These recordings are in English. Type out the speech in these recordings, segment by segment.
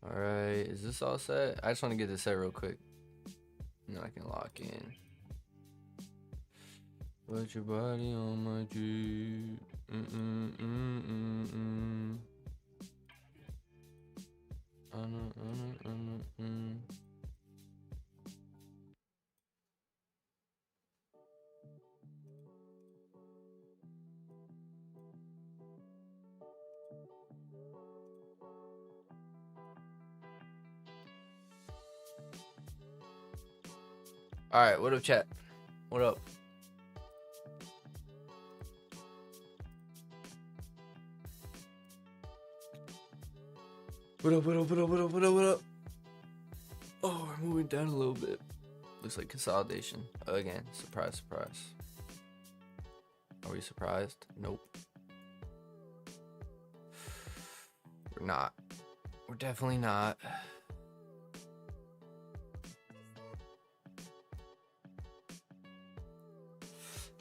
All right, is this all set? I just want to get this set real quick. Now I can lock in. Put your body on my Jeep. All right, what up, chat? What up? What up, what up, what up, what up, what up, what up? Oh, we're moving down a little bit. Looks like consolidation. Again, surprise, surprise. Are we surprised? Nope. We're not. We're definitely not.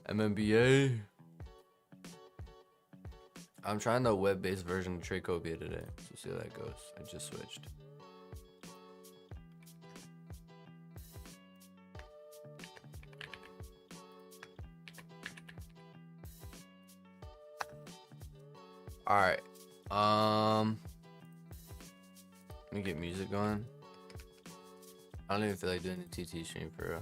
MMBA. I'm trying the web-based version of Tradecopia today, so see how that goes. I just switched. All right. Let me get music going. I don't even feel like doing the TT stream for real.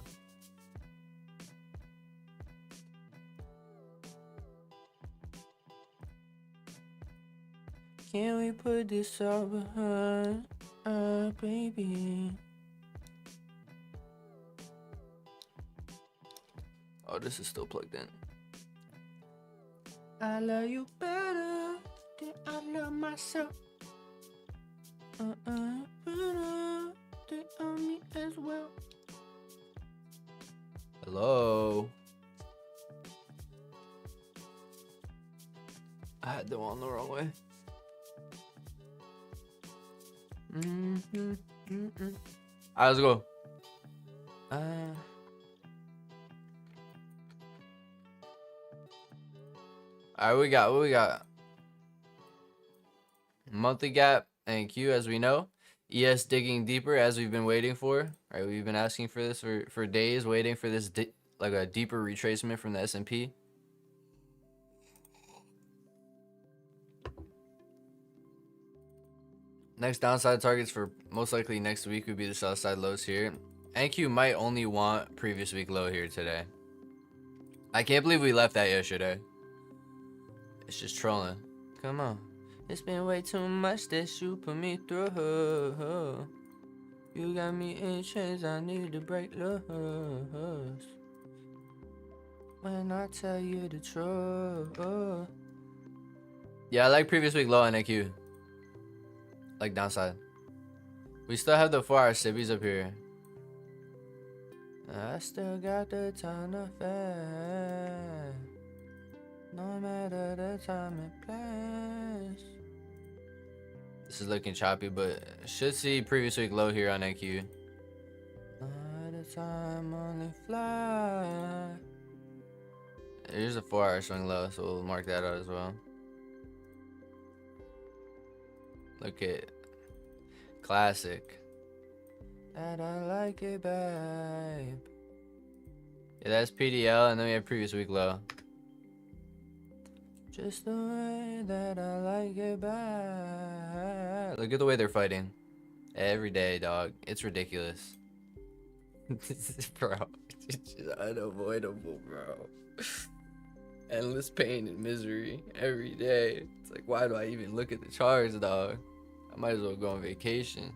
Can we put this all behind, baby? Oh, this is still plugged in. I love you better than I love myself. Better than me as well. Hello. I had them on the wrong way. Alright, let's go. Alright, what we got? Monthly gap and Q, as we know. ES digging deeper, as we've been waiting for. Alright, we've been asking for this for days, waiting for this like a deeper retracement from the S&P. Next downside targets for most likely next week would be the sell side lows here. NQ might only want previous week low here today. I can't believe we left that yesterday. It's just trolling. Come on. It's been way too much that you put me through. You got me in chains, I need to break loose. When I tell you the truth. Yeah, I like previous week low on NQ. Like downside. We still have the 4-hour sibbies up here. I still got the time to fast. No matter the time and place. This is looking choppy, but should see previous week low here on NQ. The time only fly. Here's a 4-hour swing low, so we'll mark that out as well. Look at classic. And I like it, babe. Yeah, that's PDL, and then we have previous week low. Just the way that I like it, babe. Look at the way they're fighting. Every day, dog. It's ridiculous. Bro, it's just unavoidable, bro. Endless pain and misery every day. It's like, why do I even look at the charts, dog? I might as well go on vacation.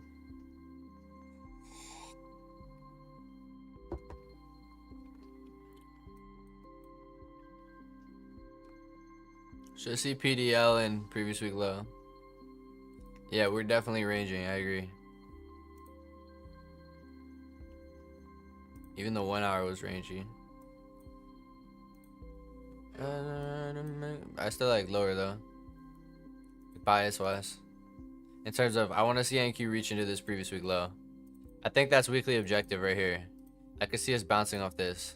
Should see PDL in previous week low. Yeah, we're definitely ranging. I agree. Even the 1 hour was rangy. I still like lower though, bias wise. In terms of, I want to see NQ reach into this previous week low. I think that's weekly objective right here. I could see us bouncing off this.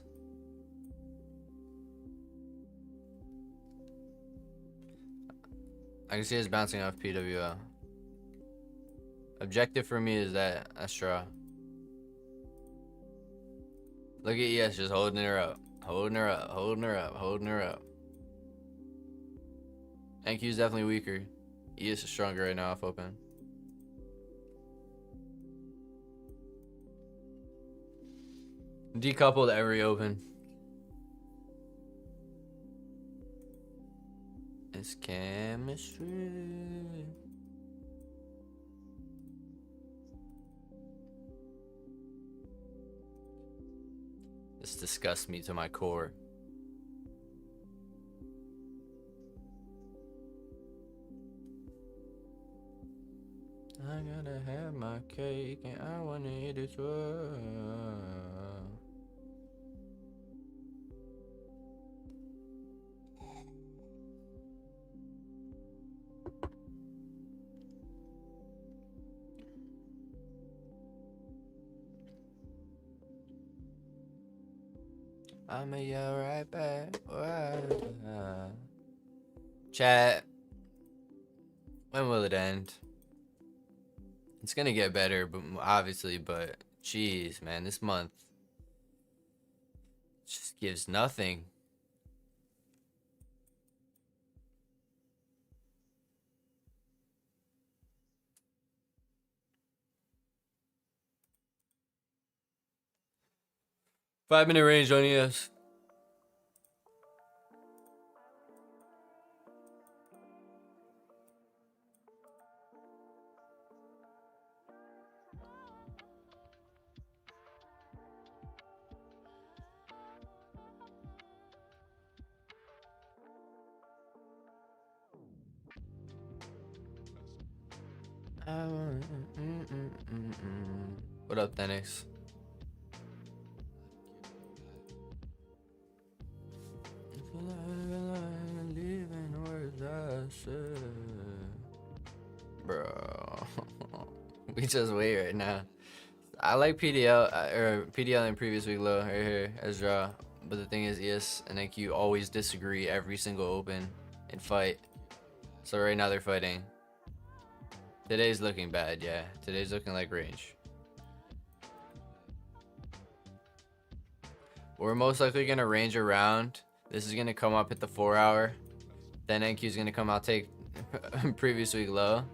I can see us bouncing off PWL. Objective for me is that a straw. Look at ES just holding her up. Holding her up, holding her up, holding her up. NQ is definitely weaker. ES is stronger right now off open. Decoupled every open. It's chemistry. This disgusts me to my core. I gotta have my cake and I wanna eat it too. I'ma yell right back. Chat. When will it end? It's gonna get better, but obviously, but jeez, man, this month just gives nothing. Five-minute range on ES. What up, Thenix? Bro, we just wait right now. I like PDL or PDL in previous week low right here as draw, but the thing is ES and NQ always disagree every single open and fight. So right now they're fighting. Today's looking bad, yeah. Today's looking like range. We're most likely gonna range around. This is gonna come up at the 4 hour. Then NQ is gonna come out take previous week low,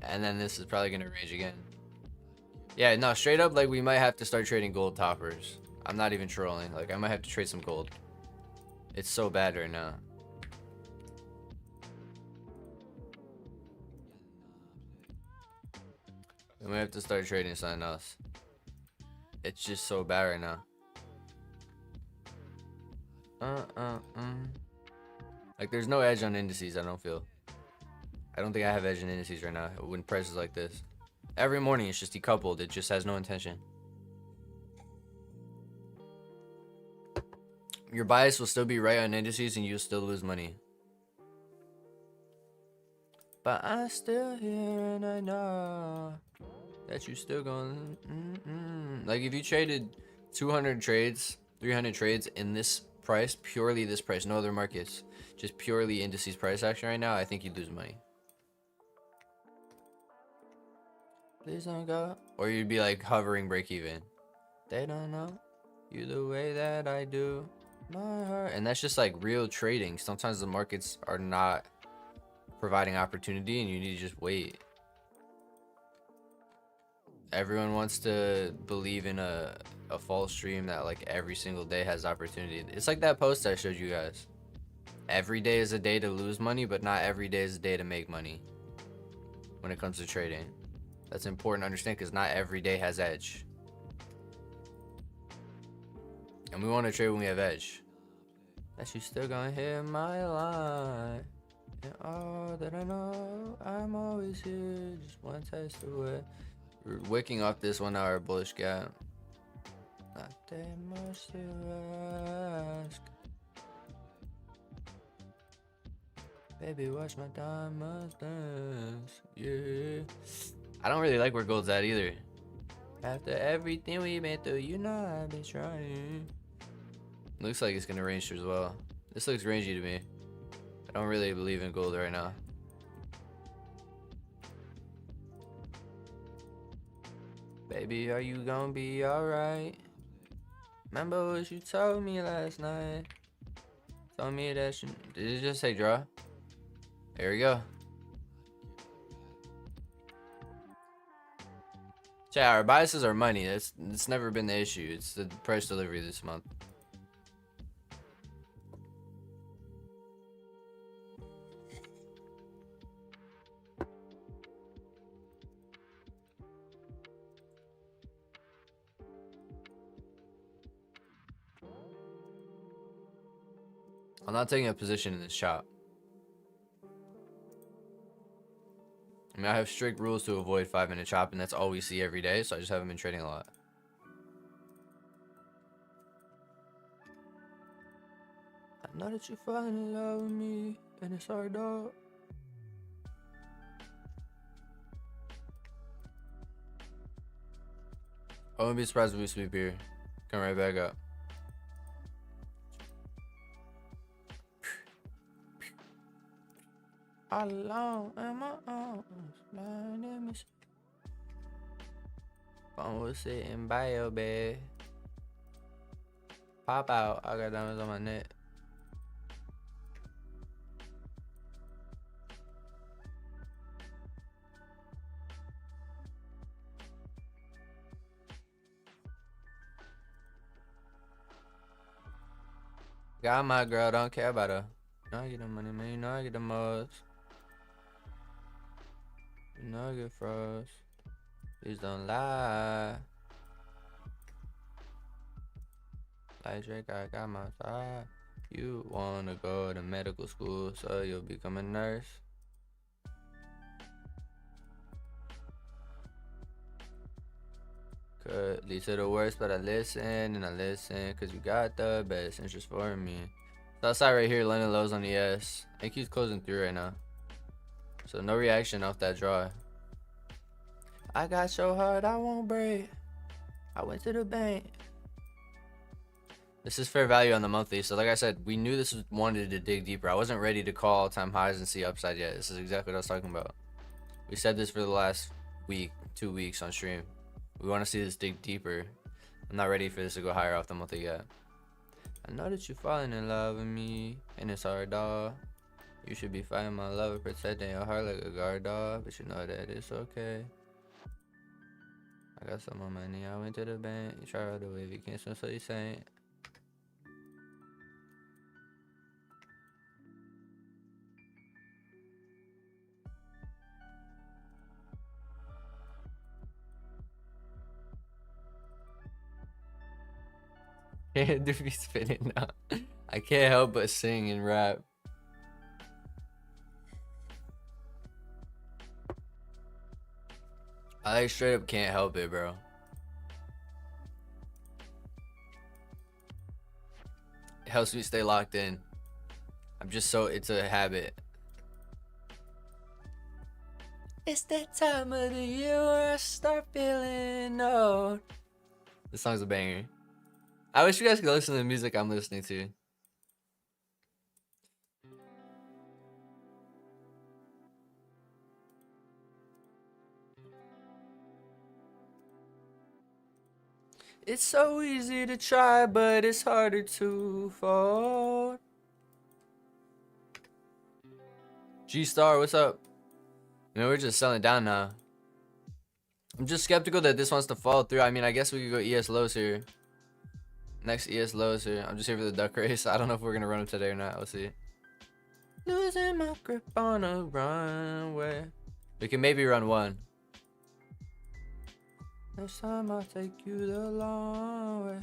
and then this is probably gonna range again. Yeah, no, straight up, like we might have to start trading gold toppers. I'm not even trolling. Like I might have to trade some gold. It's so bad right now. We might have to start trading something else. It's just so bad right now. Like there's no edge on indices, I don't feel. I don't think I have edge in indices right now when prices like this. Every morning it's just decoupled, it just has no intention. Your bias will still be right on indices and you'll still lose money. But I'm still here and I know that you still going. Like if you traded 200 trades, 300 trades in this price, purely this price, no other markets, just purely indices price action right now, I think you'd lose money. Please don't go. Or you'd be like hovering break even. They don't know you the way that I do. My heart. And that's just like real trading. Sometimes the markets are not providing opportunity and you need to just wait. Everyone wants to believe in a false dream that like every single day has opportunity. It's like that post I showed you guys. Every day is a day to lose money, but not every day is a day to make money when it comes to trading. That's important to understand because not every day has edge. And we want to trade when we have edge. That you still gonna hit my line. And all that I know, I'm always here, just one taste away. We're wicking off this 1 hour bullish gap. Not that much to ask. Baby, watch my diamonds dance. Yeah. I don't really like where gold's at either. After everything we've been through, you know I've been trying. Looks like it's gonna range as well. This looks rangy to me. I don't really believe in gold right now. Baby, are you gonna be alright? Remember what you told me last night? Told me that you... Did it just say draw? There we go. Yeah, our biases are money. It's never been the issue. It's the price delivery this month. I'm not taking a position in this shop. I mean, I have strict rules to avoid 5-minute chop, and that's all we see every day, so I just haven't been trading a lot. I know that you're falling in love with me, and it's hard, dog. I wouldn't be surprised if we sweep here. Come right back up. Alone in my arms, let me see. Phone was sitting by your bed. Pop out, I got diamonds on my neck. Got my girl, don't care about her. You know I get the money, man. You know I get the most. You know I get frost. Please don't lie. Like Drake, I got my side. You wanna go to medical school, so you'll become a nurse. Could lead to the worst, but I listen and I listen, cause you got the best interest for me. So outside right here, London lows on the S. I think he's closing through right now. So no reaction off that draw. I got so hard I won't break. I went to the bank. This is fair value on the monthly. So like I said, we knew this wanted to dig deeper. I wasn't ready to call all-time highs and see upside yet. This is exactly what I was talking about. We said this for the last week, 2 weeks on stream. We want to see this dig deeper. I'm not ready for this to go higher off the monthly yet. I know that you're falling in love with me, and it's hard, dog. You should be fighting my love and protecting your heart like a guard dog, but you know that it's okay. I got some more money, I went to the bank. You try to wave, you can't swim, so you saying. Can't do be spinning now. I can't help but sing and rap. I like straight up can't help it, bro. It helps me stay locked in. I'm just so, it's a habit. It's that time of the year where I start feeling old. This song's a banger. I wish you guys could listen to the music I'm listening to. It's so easy to try, but it's harder to fall. G-Star, what's up? You know, we're just selling down now. I'm just skeptical that this wants to fall through. I mean, I guess we could go ES lows here. Next ES lows here. I'm just here for the duck race. I don't know if we're gonna run them today or not. We'll see. Losing my grip on a runway. We can maybe run one. Next time I'll take you the long way.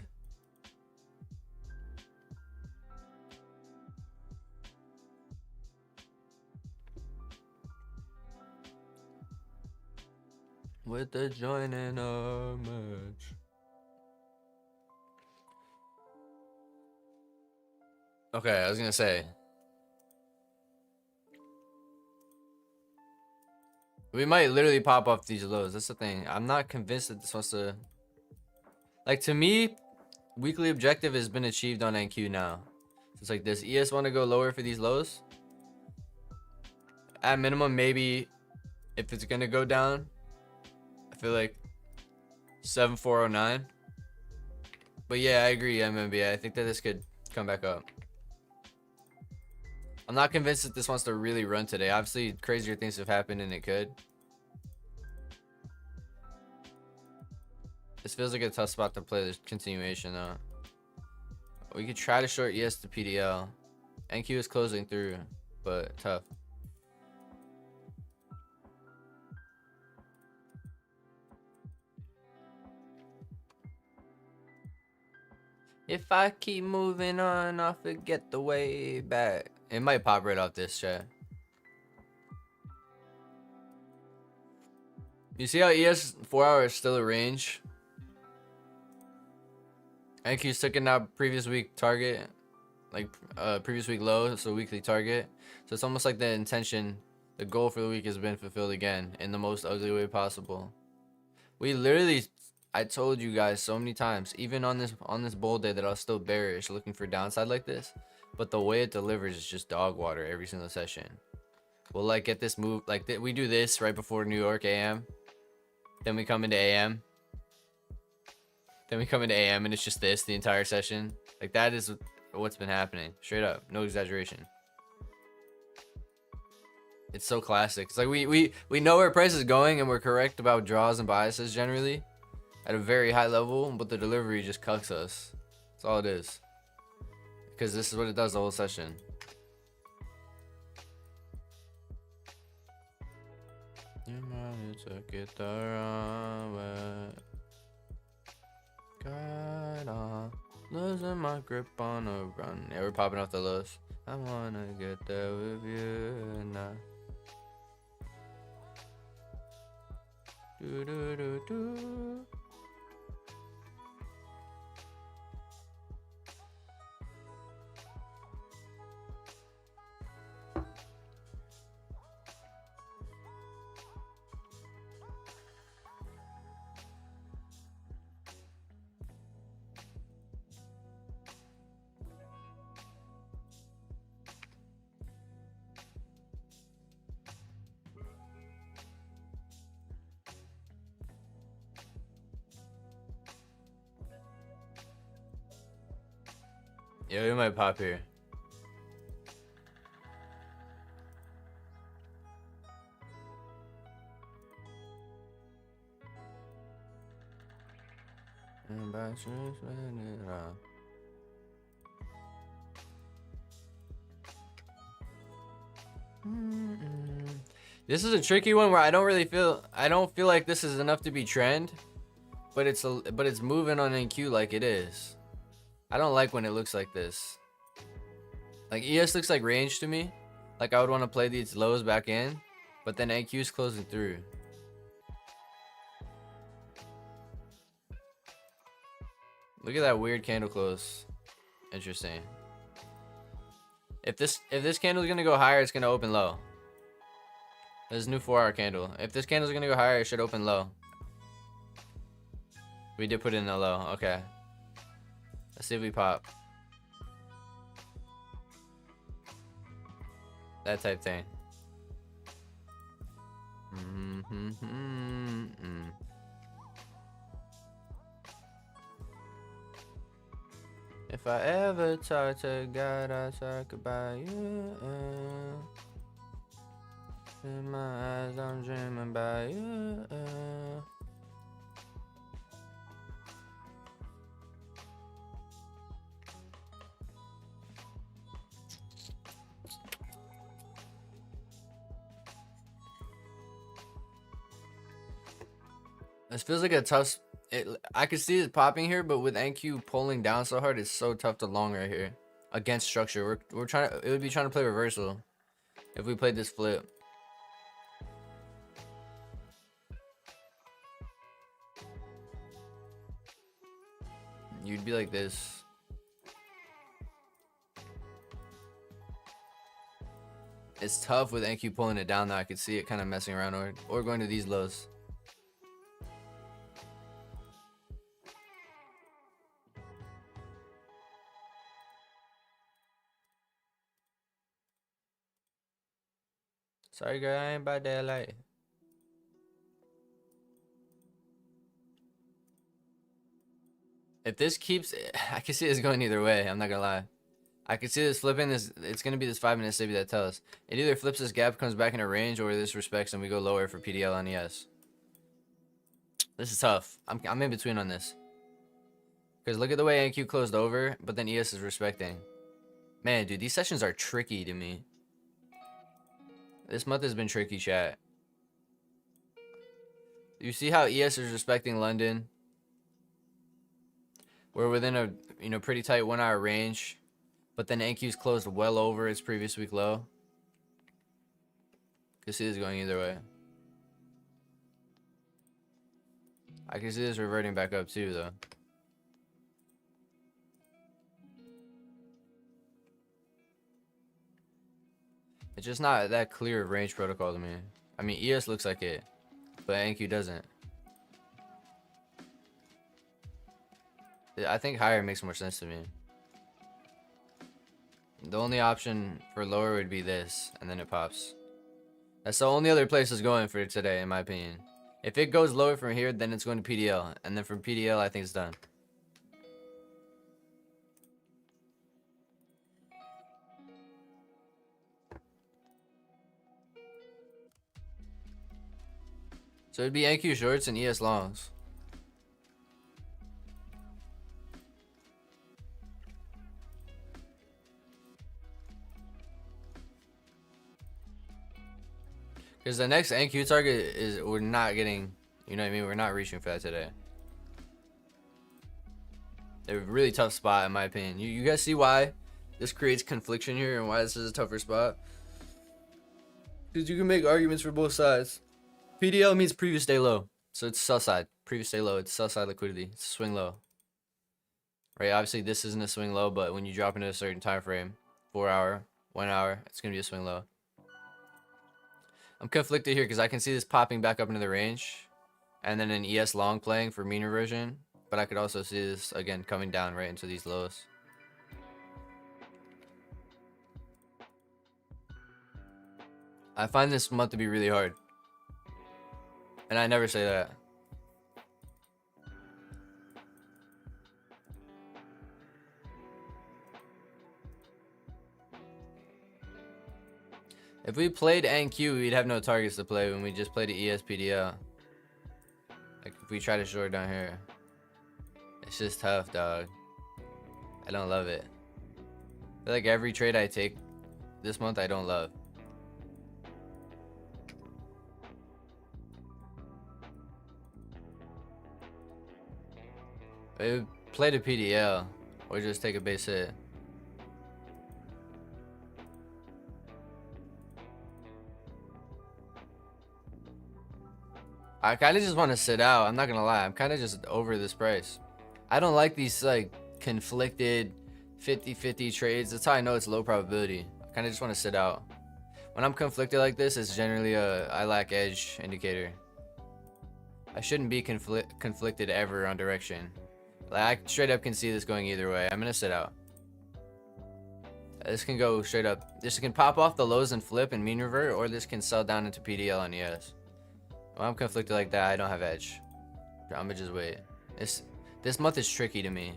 with the joining our match. Okay, I was gonna say, we might literally pop off these lows. That's the thing. I'm not convinced that this wants to, like, to me, weekly objective has been achieved on NQ now. So it's like, does ES want to go lower for these lows? At minimum, maybe if it's gonna go down, I feel like 7409. But yeah, I agree, MMB. I think that this could come back up. I'm not convinced that this wants to really run today. Obviously, crazier things have happened and it could. This feels like a tough spot to play this continuation though. We could try to short ES to PDL. NQ is closing through, but tough. If I keep moving on, I'll forget the way back. It might pop right off this, chat. You see how ES 4 hours is still a range? NQ's taking out previous week target, like previous week low, so weekly target. So it's almost like the intention, the goal for the week has been fulfilled again in the most ugly way possible. We literally, I told you guys so many times, even on this bull day, that I was still bearish looking for downside like this, but the way it delivers is just dog water every single session. We'll like get this move, like we do this right before New York AM, then we come into AM. Then we come into AM and it's just this the entire session. Like that is what's been happening. Straight up, no exaggeration. It's so classic. It's like we know where price is going and we're correct about draws and biases generally at a very high level, but the delivery just cucks us. That's all it is. Because this is what it does the whole session. You might took it the wrong way. God, losing my grip on a run. Yeah, we're popping off the lows. I wanna get there with you now. Do do do do. Yeah, we might pop here. This is a tricky one where I don't feel like this is enough to be trend, but it's moving on NQ like it is. I don't like when it looks like this. Like ES looks like range to me. Like I would want to play these lows back in, but then NQ is closing through. Look at that weird candle close. Interesting. If this candle is gonna go higher, it's gonna open low. This new 4-hour candle. If this candle is gonna go higher, it should open low. We did put in a low. Okay. Let's see if we pop. That type thing. If I ever talk to God, I talk about you. In my eyes, I'm dreaming about you. This feels like a tough. I could see it popping here, but with NQ pulling down so hard, it's so tough to long right here against structure. We're trying to. It would be trying to play reversal if we played this flip. you'd be like this. It's tough with NQ pulling it down though. I could see it kind of messing around or going to these lows. Sorry girl, I ain't about that light. If this keeps, I can see this going either way. I'm not gonna lie. I can see this flipping. It's gonna be this 5-minute SIBI that tells. It either flips this gap, comes back in a range, or this respects and we go lower for PDL on ES. This is tough. I'm in between on this. Because look at the way NQ closed over, but then ES is respecting. Man, dude, these sessions are tricky to me. This month has been tricky, chat. You see how ES is respecting London? We're within a pretty tight 1 hour range, but then NQ's closed well over its previous week low. Can see this going either way. I can see this reverting back up too, though. It's just not that clear of range protocol to me. I mean, ES looks like it, but NQ doesn't. I think higher makes more sense to me. The only option for lower would be this, and then it pops. That's the only other place it's going for today, in my opinion. If it goes lower from here, then it's going to PDL, and then from PDL, I think it's done. So it'd be NQ shorts and ES longs. Because the next NQ target is, we're not getting, you know what I mean? We're not reaching for that today. A really tough spot, in my opinion. You guys see why this creates confliction here and why this is a tougher spot? Because you can make arguments for both sides. PDL means previous day low. So it's sell side. Previous day low. It's sell side liquidity. It's swing low. Right? Obviously, this isn't a swing low, but when you drop into a certain time frame, 4 hour, 1 hour, it's going to be a swing low. I'm conflicted here because I can see this popping back up into the range and then an ES long playing for mean reversion, but I could also see this again coming down right into these lows. I find this month to be really hard, and I never say that. If we played NQ, we'd have no targets to play when we just played the ESPDL. Like, if we try to short down here. It's just tough, dog. I don't love it. I feel like every trade I take this month, I don't love. Maybe play the PDL or just take a base hit. I kind of just want to sit out. I'm not gonna lie. I'm kind of just over this price. I don't like these like conflicted 50-50 trades. That's how I know it's low probability. I kind of just want to sit out. When I'm conflicted like this, it's generally a I lack edge indicator. I shouldn't be conflicted ever on direction. Like, I straight up can see this going either way. I'm gonna sit out. This can go straight up. This can pop off the lows and flip and mean revert, or this can sell down into PDL on ES. When I'm conflicted like that, I don't have edge. I'm gonna just wait. This month is tricky to me.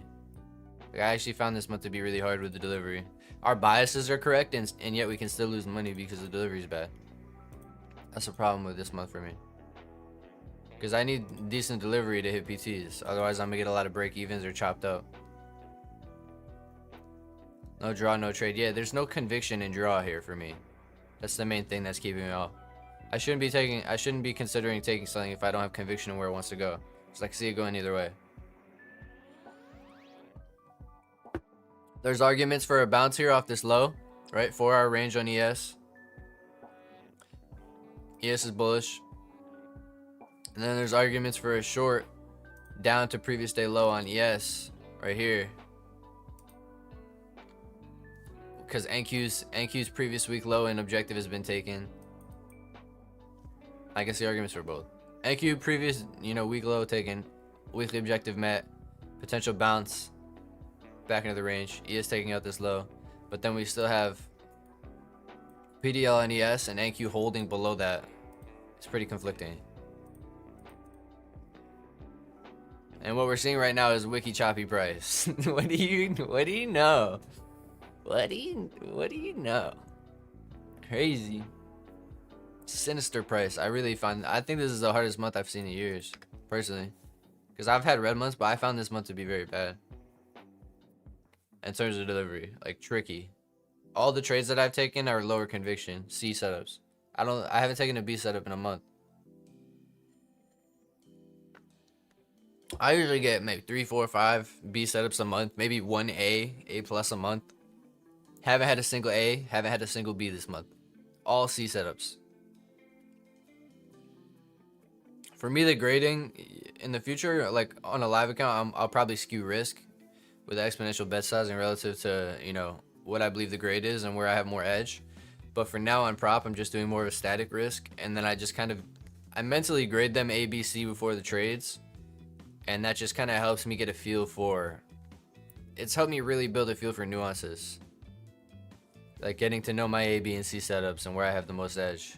Like, I actually found this month to be really hard with the delivery. Our biases are correct, and yet we can still lose money because the delivery is bad. That's a problem with this month for me. Because I need decent delivery to hit PTs. Otherwise, I'm gonna get a lot of break evens or chopped up. No draw, no trade. Yeah, there's no conviction in draw here for me. That's the main thing that's keeping me off. I shouldn't be considering taking something if I don't have conviction in where it wants to go. So I can see it going either way. There's arguments for a bounce here off this low, right? 4 hour range on ES. ES is bullish. And then there's arguments for a short down to previous day low on ES, right here, because NQ's previous week low and objective has been taken. I can see arguments for both. NQ previous, you know, week low taken, weekly objective met, potential bounce back into the range. ES taking out this low, but then we still have PDL and ES and NQ holding below that. It's pretty conflicting. And what we're seeing right now is wiki choppy price. What do you know? What do you know? Crazy. Sinister price. I think this is the hardest month I've seen in years, personally. Because I've had red months, but I found this month to be very bad. In terms of delivery, like tricky. All the trades that I've taken are lower conviction C setups. I haven't taken a B setup in a month. I usually get maybe 3, 4, 5 B setups a month, maybe one A plus a month. Haven't had a single A, haven't had a single B this month. All C setups. For me, the grading in the future, like on a live account, I'll probably skew risk with exponential bet sizing relative to, you know, what I believe the grade is and where I have more edge. But for now on prop, I'm just doing more of a static risk, and then I just I mentally grade them A, B, C before the trades. And that just kind of helps me get a feel for, it's helped me really build a feel for nuances. Like getting to know my A, B, and C setups and where I have the most edge.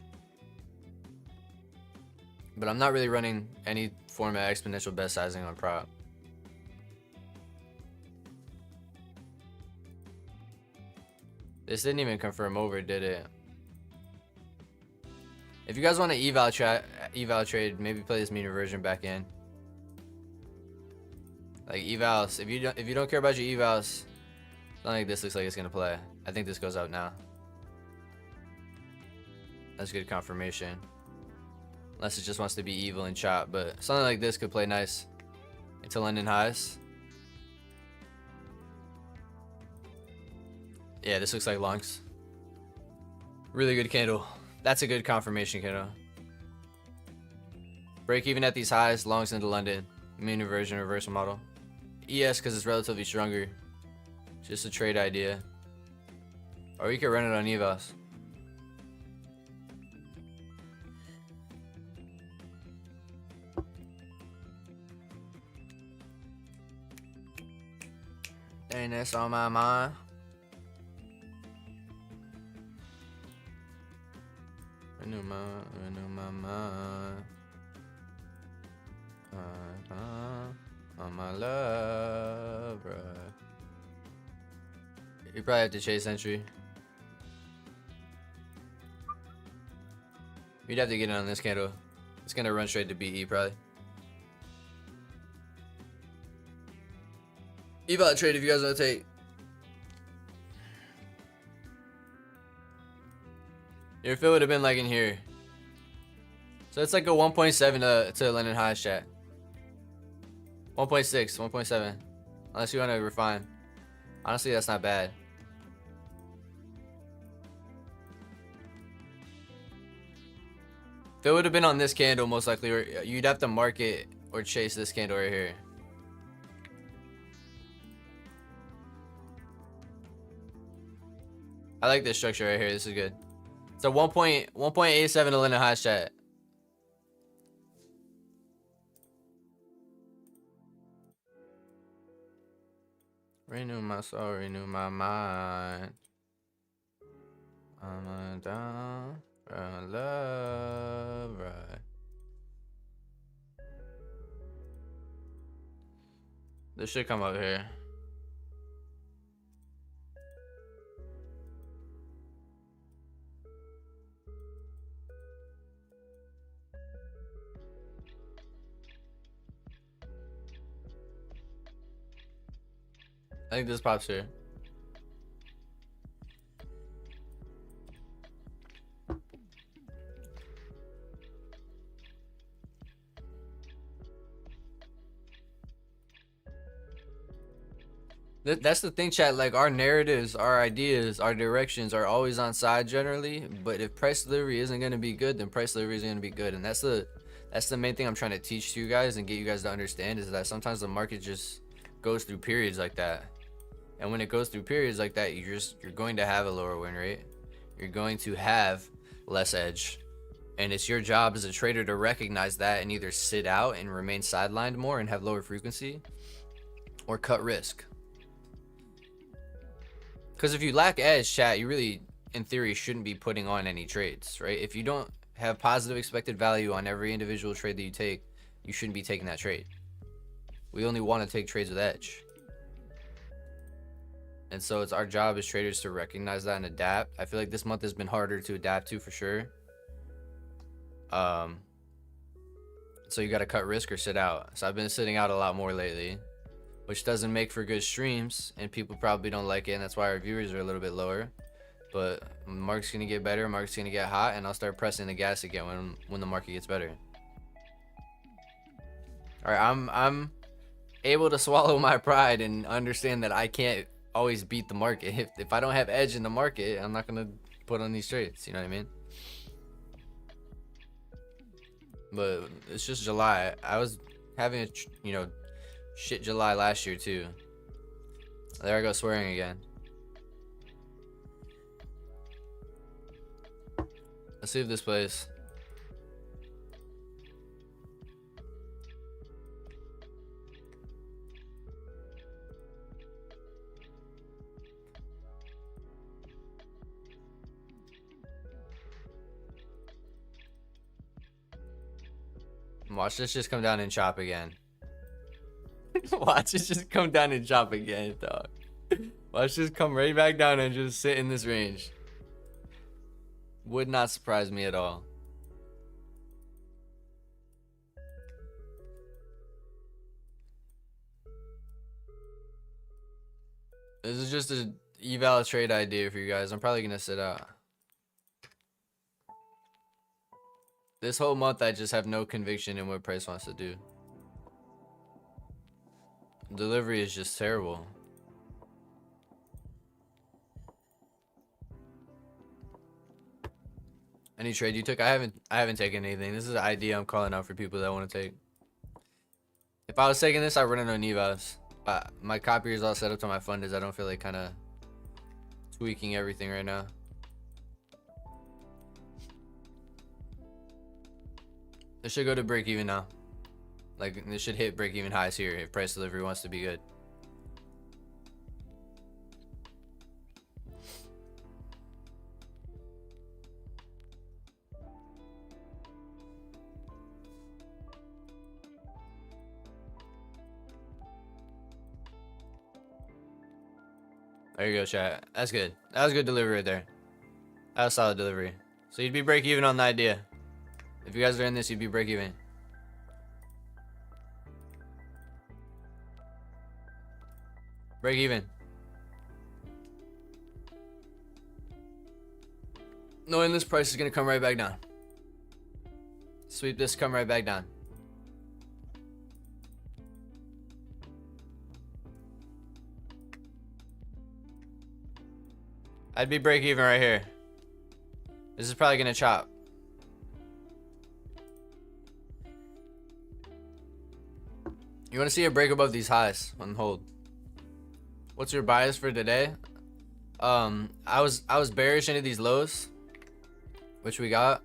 But I'm not really running any form of exponential bet sizing on prop. This didn't even confirm over, did it? If you guys want to eval trade, maybe play this mean reversion back in. Like evals, if you don't care about your evals, I don't think this looks like it's gonna play. I think this goes out now. That's good confirmation. Unless it just wants to be evil and chop, but something like this could play nice into London highs. Yeah, this looks like longs. Really good candle. That's a good confirmation candle. Break even at these highs, longs into London. Mean reversion, reversal model. ES because it's relatively stronger. Just a trade idea. Or you could run it on evals. Dang, that's on my mind. Renew my mind. On my love, right? You probably have to chase entry. You'd have to get it on this candle. It's gonna run straight to BE probably. Eval trade if you guys want to take. Your fill would have been like in here. So it's like a 1.7 to London highs chat. 1.6, 1.7. Unless you want to refine. Honestly, that's not bad. If it would have been on this candle, most likely, you'd have to mark it or chase this candle right here. I like this structure right here. This is good. It's a 1.87 to London highs chat. Renew my soul, renew my mind. I'm down for love, right? This should come up here. I think this pops here. That's the thing, chat. Like, our narratives, our ideas, our directions are always on side generally. But if price delivery isn't going to be good, then price delivery isn't going to be good. And that's the main thing I'm trying to teach to you guys and get you guys to understand, is that sometimes the market just goes through periods like that. And when it goes through periods like that, you're going to have a lower win rate. You're going to have less edge. And it's your job as a trader to recognize that and either sit out and remain sidelined more and have lower frequency, or cut risk. Because if you lack edge, chat, you really, in theory, shouldn't be putting on any trades, right? If you don't have positive expected value on every individual trade that you take, you shouldn't be taking that trade. We only want to take trades with edge. And so it's our job as traders to recognize that and adapt. I feel like this month has been harder to adapt to for sure. So you got to cut risk or sit out. So I've been sitting out a lot more lately, which doesn't make for good streams, and people probably don't like it, and that's why our viewers are a little bit lower. But market's gonna get better, market's gonna get hot, and I'll start pressing the gas again when the market gets better. All right, I'm able to swallow my pride and understand that I can't always beat the market. If I don't have edge in the market, I'm not gonna put on these trades. You know what I mean? But it's just July. I was having a shit July last year too. There I go swearing again. Let's see if this plays. Watch this just come down and chop again. Watch this just come down and chop again, dog. Watch this come right back down and just sit in this range. Would not surprise me at all. This is just a eval trade idea for you guys. I'm probably gonna sit out. This whole month I just have no conviction in what price wants to do. Delivery is just terrible. Any trade you took? I haven't taken anything. This is an idea I'm calling out for people that want to take. If I was taking this, I'd run it on evals. My copier is all set up to my funders. I don't feel like kind of tweaking everything right now. This should go to break even now. Like, this should hit break even highs here if price delivery wants to be good. There you go, chat. That's good. That was good delivery right there. That was solid delivery. So you'd be break even on the idea. If you guys are in this, you'd be break even. Break even. Knowing this price is gonna come right back down. Sweep this, come right back down. I'd be break even right here. This is probably gonna chop. You want to see a break above these highs on hold. What's your bias for today? I was bearish into these lows, which we got,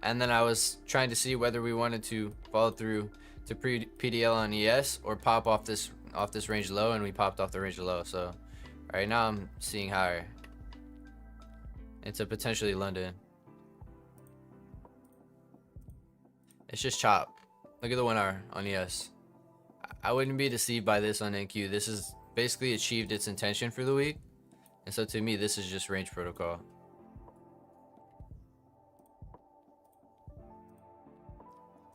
and then I was trying to see whether we wanted to follow through to PDL on ES or pop off this range low, and we popped off the range low. So right now I'm seeing higher into potentially London. It's just chop. Look at the 1 hour on ES. I wouldn't be deceived by this on NQ. This is basically achieved its intention for the week, and so to me this is just range protocol.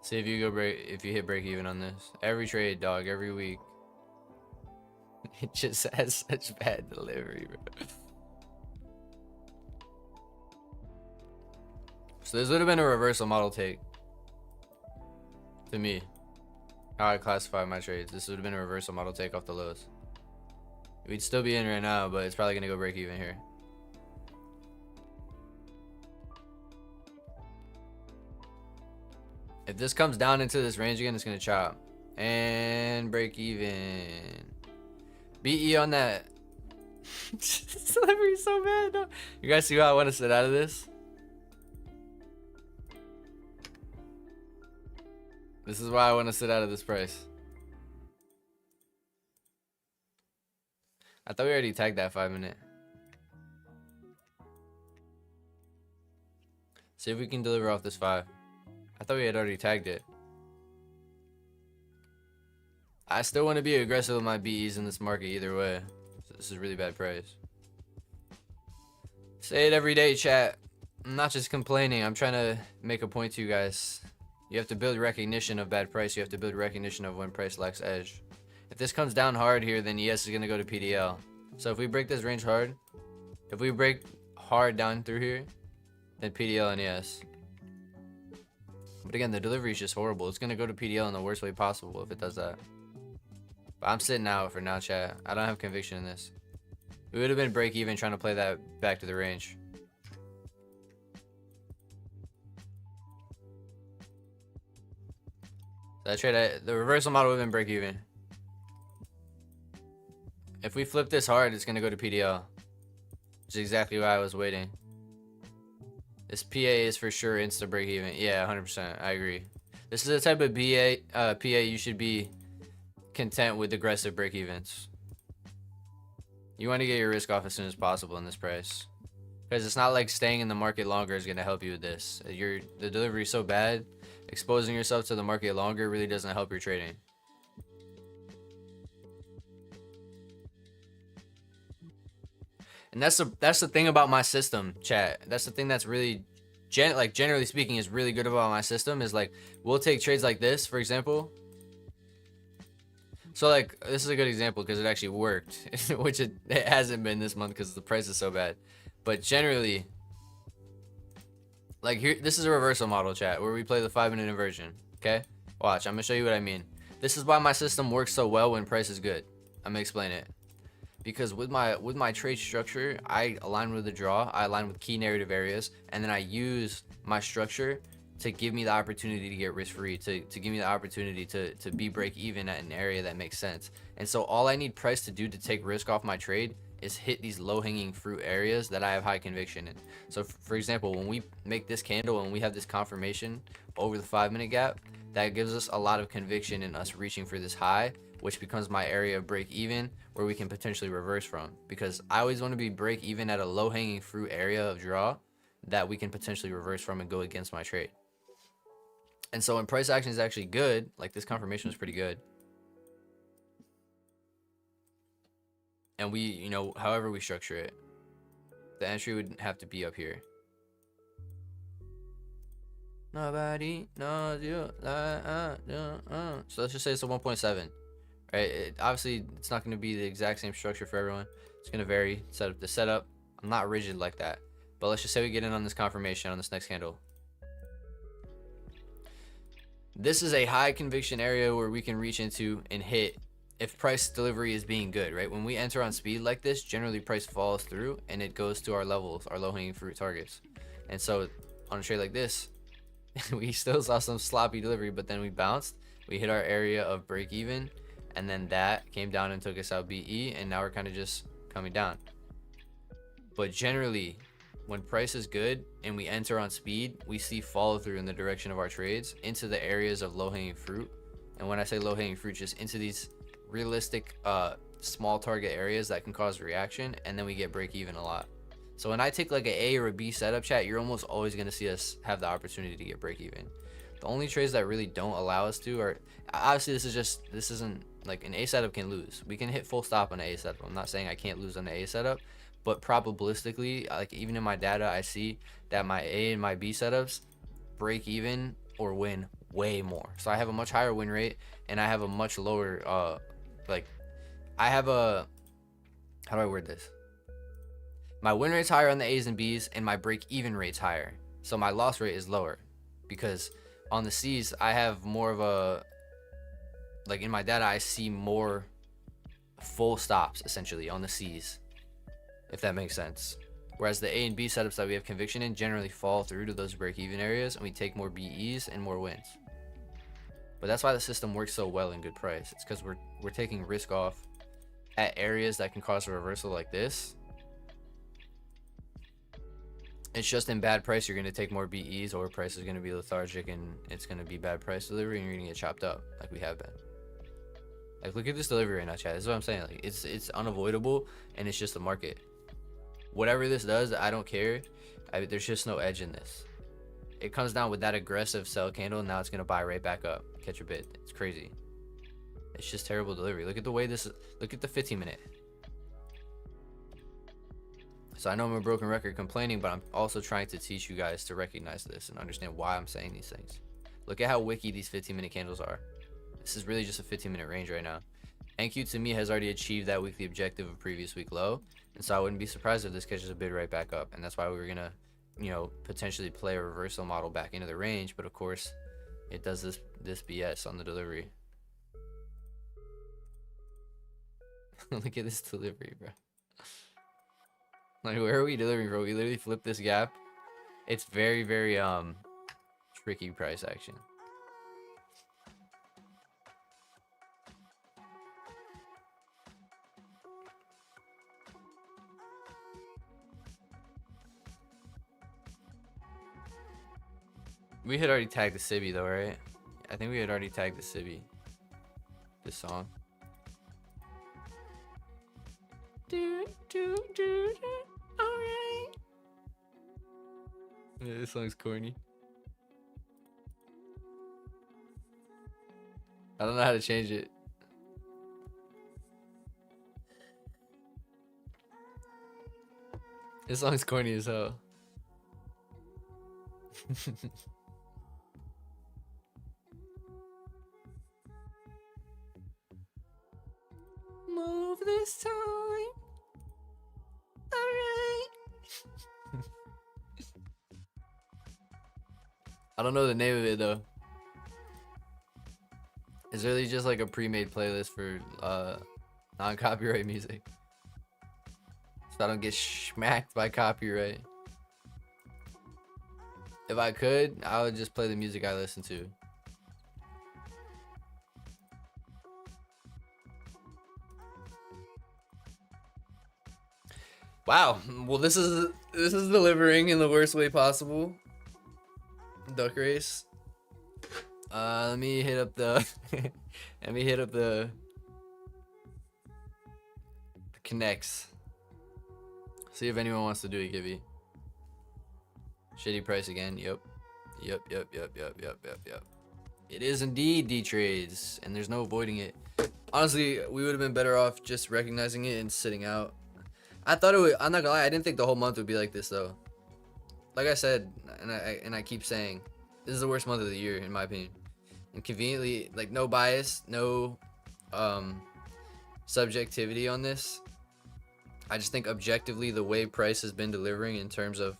See if you hit break even on this. Every trade, dog, every week. It just has such bad delivery, bro. So this would have been a reversal model take to me. How I classify my trades. This would have been a reversal model take off the lows. We'd still be in right now, but it's probably gonna go break even here. If this comes down into this range again, it's gonna chop and break even. BE on that. Delivery is so bad. No. You guys see how I want to sit out of this? This is why I want to sit out of this price. I thought we already tagged that 5-minute. See if we can deliver off this 5. I thought we had already tagged it. I still want to be aggressive with my BEs in this market either way. So this is really bad price. Say it every day, chat. I'm not just complaining. I'm trying to make a point to you guys. You have to build recognition of bad price. You have to build recognition of when price lacks edge. If this comes down hard here, then ES is going to go to PDL. So if we break this range hard, if we break hard down through here, then PDL and ES. But again, the delivery is just horrible. It's going to go to PDL in the worst way possible if it does that. But I'm sitting out for now, chat. I don't have conviction in this. We would have been break even trying to play that back to the range. That trade, the reversal model would have been break even. If we flip this hard, it's going to go to PDL. Which is exactly why I was waiting. This PA is for sure insta break even. Yeah, 100%. I agree. This is the type of PA you should be content with aggressive break evens. You want to get your risk off as soon as possible in this price. Because it's not like staying in the market longer is going to help you with this. The delivery is so bad. Exposing yourself to the market longer really doesn't help your trading. And that's the thing about my system, chat. That's the thing that's really, generally speaking, is really good about my system is like, we'll take trades like this, for example. So like, this is a good example because it actually worked, which it hasn't been this month because the price is so bad. But generally, like here, this is a reversal model, chat, where we play the 5-minute inversion. Okay, watch. I'm gonna show you what I mean. This is why my system works so well when price is good. I'm gonna explain it. Because with my trade structure, I align with the draw, I align with key narrative areas, and then I use my structure to give me the opportunity to get risk free, to give me the opportunity to be break even at an area that makes sense. And so all I need price to do to take risk off my trade is hit these low hanging fruit areas that I have high conviction in. So for example, when we make this candle and we have this confirmation over the 5-minute gap, that gives us a lot of conviction in us reaching for this high, which becomes my area of break even where we can potentially reverse from. Because I always want to be break even at a low hanging fruit area of draw that we can potentially reverse from and go against my trade. And so when price action is actually good, like this confirmation was pretty good. And we, you know, however we structure it, the entry would have to be up here. Nobody knows you like So let's just say it's a 1.7. Right? Obviously, it's not going to be the exact same structure for everyone. It's going to vary setup to setup. I'm not rigid like that. But let's just say we get in on this confirmation on this next candle. This is a high conviction area where we can reach into and hit if price delivery is being good, right? When we enter on speed like this, generally price falls through and it goes to our levels, our low-hanging fruit targets. And so on a trade like this, we still saw some sloppy delivery, but then we bounced. We hit our area of break even, and then that came down and took us out BE, and now we're kind of just coming down. But generally, when price is good and we enter on speed, we see follow through in the direction of our trades into the areas of low-hanging fruit. And when I say low-hanging fruit, just into these realistic small target areas that can cause reaction, and then we get break even a lot. So when I take like an A or a B setup, chat, you're almost always going to see us have the opportunity to get break even. The only trades that really don't allow us to are, obviously this isn't like an A setup can lose. We can hit full stop on an A setup. I'm not saying I can't lose on an A setup, but probabilistically, like even in my data, I see that my A and my B setups break even or win way more. So I have a much higher win rate, and I have a much lower I have a, how do I word this? My win rate's higher on the A's and B's, and my break even rate's higher. So my loss rate is lower because on the C's, I have more of a, like in my data, I see more full stops essentially on the C's, if that makes sense. Whereas the A and B setups that we have conviction in generally fall through to those break even areas, and we take more BEs and more wins. But that's why the system works so well in good price. It's because we're taking risk off at areas that can cause a reversal like this. It's just in bad price, you're going to take more BEs, or price is going to be lethargic and it's going to be bad price delivery and you're going to get chopped up like we have been. Like, look at this delivery right now, chat. This is what I'm saying. Like, it's unavoidable, and it's just the market. Whatever this does, I don't care. There's just no edge in this. It comes down with that aggressive sell candle, and now it's going to buy right back up. Catch a bid. It's crazy. It's just terrible delivery. Look at the way this is. Look at the 15-minute. So I know I'm a broken record complaining, but I'm also trying to teach you guys to recognize this and understand why I'm saying these things. Look at how wicky these 15-minute candles are. This is really just a 15-minute range right now. NQ to me has already achieved that weekly objective of previous week low, and so I wouldn't be surprised if this catches a bid right back up. And that's why we were gonna, you know, potentially play a reversal model back into the range. But of course, it does this BS on the delivery. Look at this delivery, bro. Like, where are we delivering, bro? We literally flipped this gap. It's very, very tricky price action. We had already tagged the Sibby though, right? I think we had already tagged the Sibby. This song. Alright. Yeah, this song's corny. I don't know how to change it. This song's corny as hell. Move this time. Alright. I don't know the name of it though. It's really just like a pre-made playlist for non-copyright music. So I don't get smacked by copyright. If I could, I would just play the music I listen to. Wow. Well, this is delivering in the worst way possible. Duck race. Let me hit up the the connects. See if anyone wants to do it, Gibby. Shitty price again. Yep. It is indeed D-trades, and there's no avoiding it. Honestly, we would have been better off just recognizing it and sitting out. I thought it would. I'm not gonna lie, I didn't think the whole month would be like this though. Like I said, and I keep saying, this is the worst month of the year in my opinion. And conveniently, like, no bias, no subjectivity on this. I just think objectively the way price has been delivering in terms of,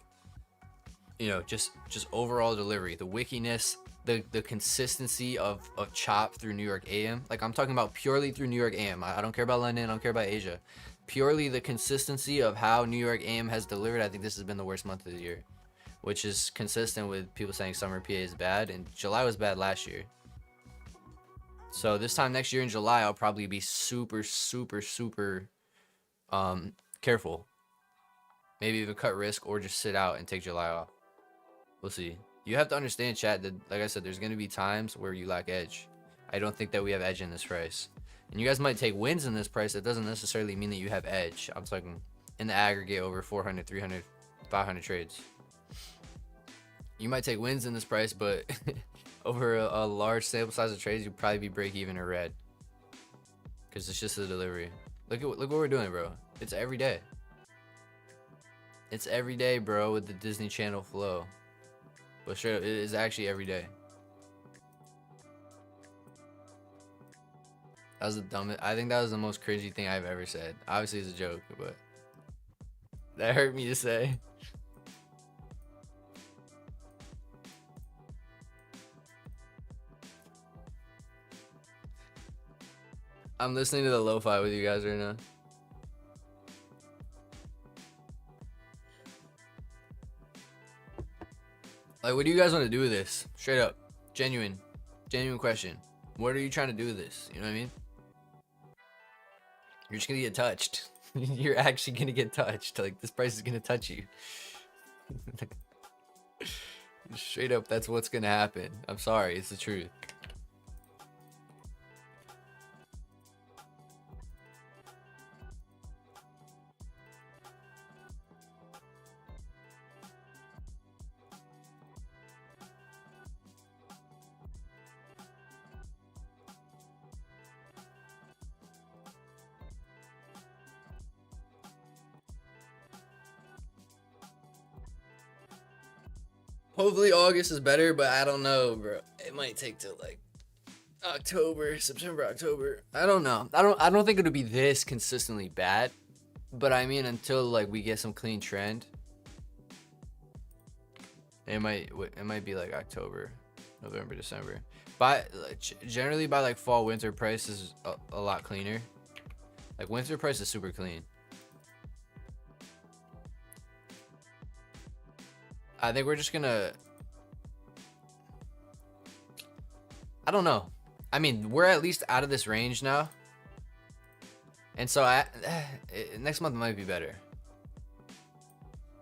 you know, just overall delivery, the wickiness, the consistency of chop through New York AM. Like, I'm talking about purely through New York AM. I don't care about London, I don't care about Asia. Purely the consistency of how New York AM has delivered. I think this has been the worst month of the year, which is consistent with people saying summer PA is bad, and July was bad last year. So this time next year in July, I'll probably be super careful. Maybe even cut risk or just sit out and take July off. We'll see. You have to understand, chat, that, like I said, there's going to be times where you lack edge. I don't think that we have edge in this price. And you guys might take wins in this price. That doesn't necessarily mean that you have edge. I'm talking in the aggregate over 400, 300, 500 trades. You might take wins in this price, but over a large sample size of trades, you'd probably be break even or red. Because it's just the delivery. Look what we're doing, bro. It's every day. It's every day, bro, with the Disney Channel flow. But straight up, it is actually every day. That was the dumbest. I think that was the most cringy thing I've ever said. Obviously, it's a joke, but that hurt me to say. I'm listening to the lo-fi with you guys right now. Like, what do you guys want to do with this? Straight up. Genuine question. What are you trying to do with this? You know what I mean? You're just gonna get touched. You're actually gonna get touched. Like, this price is gonna touch you. Straight up, that's what's gonna happen. I'm sorry, it's the truth. Hopefully August is better, but I don't know, bro. It might take till like October, September, October. I don't know. I don't think it'll be this consistently bad. But I mean, until like we get some clean trend, it might be like October, November, December. But generally by like fall, winter, price is a lot cleaner. Like winter price is super clean. I think we're just gonna, I don't know. I mean, we're at least out of this range now. And so next month might be better.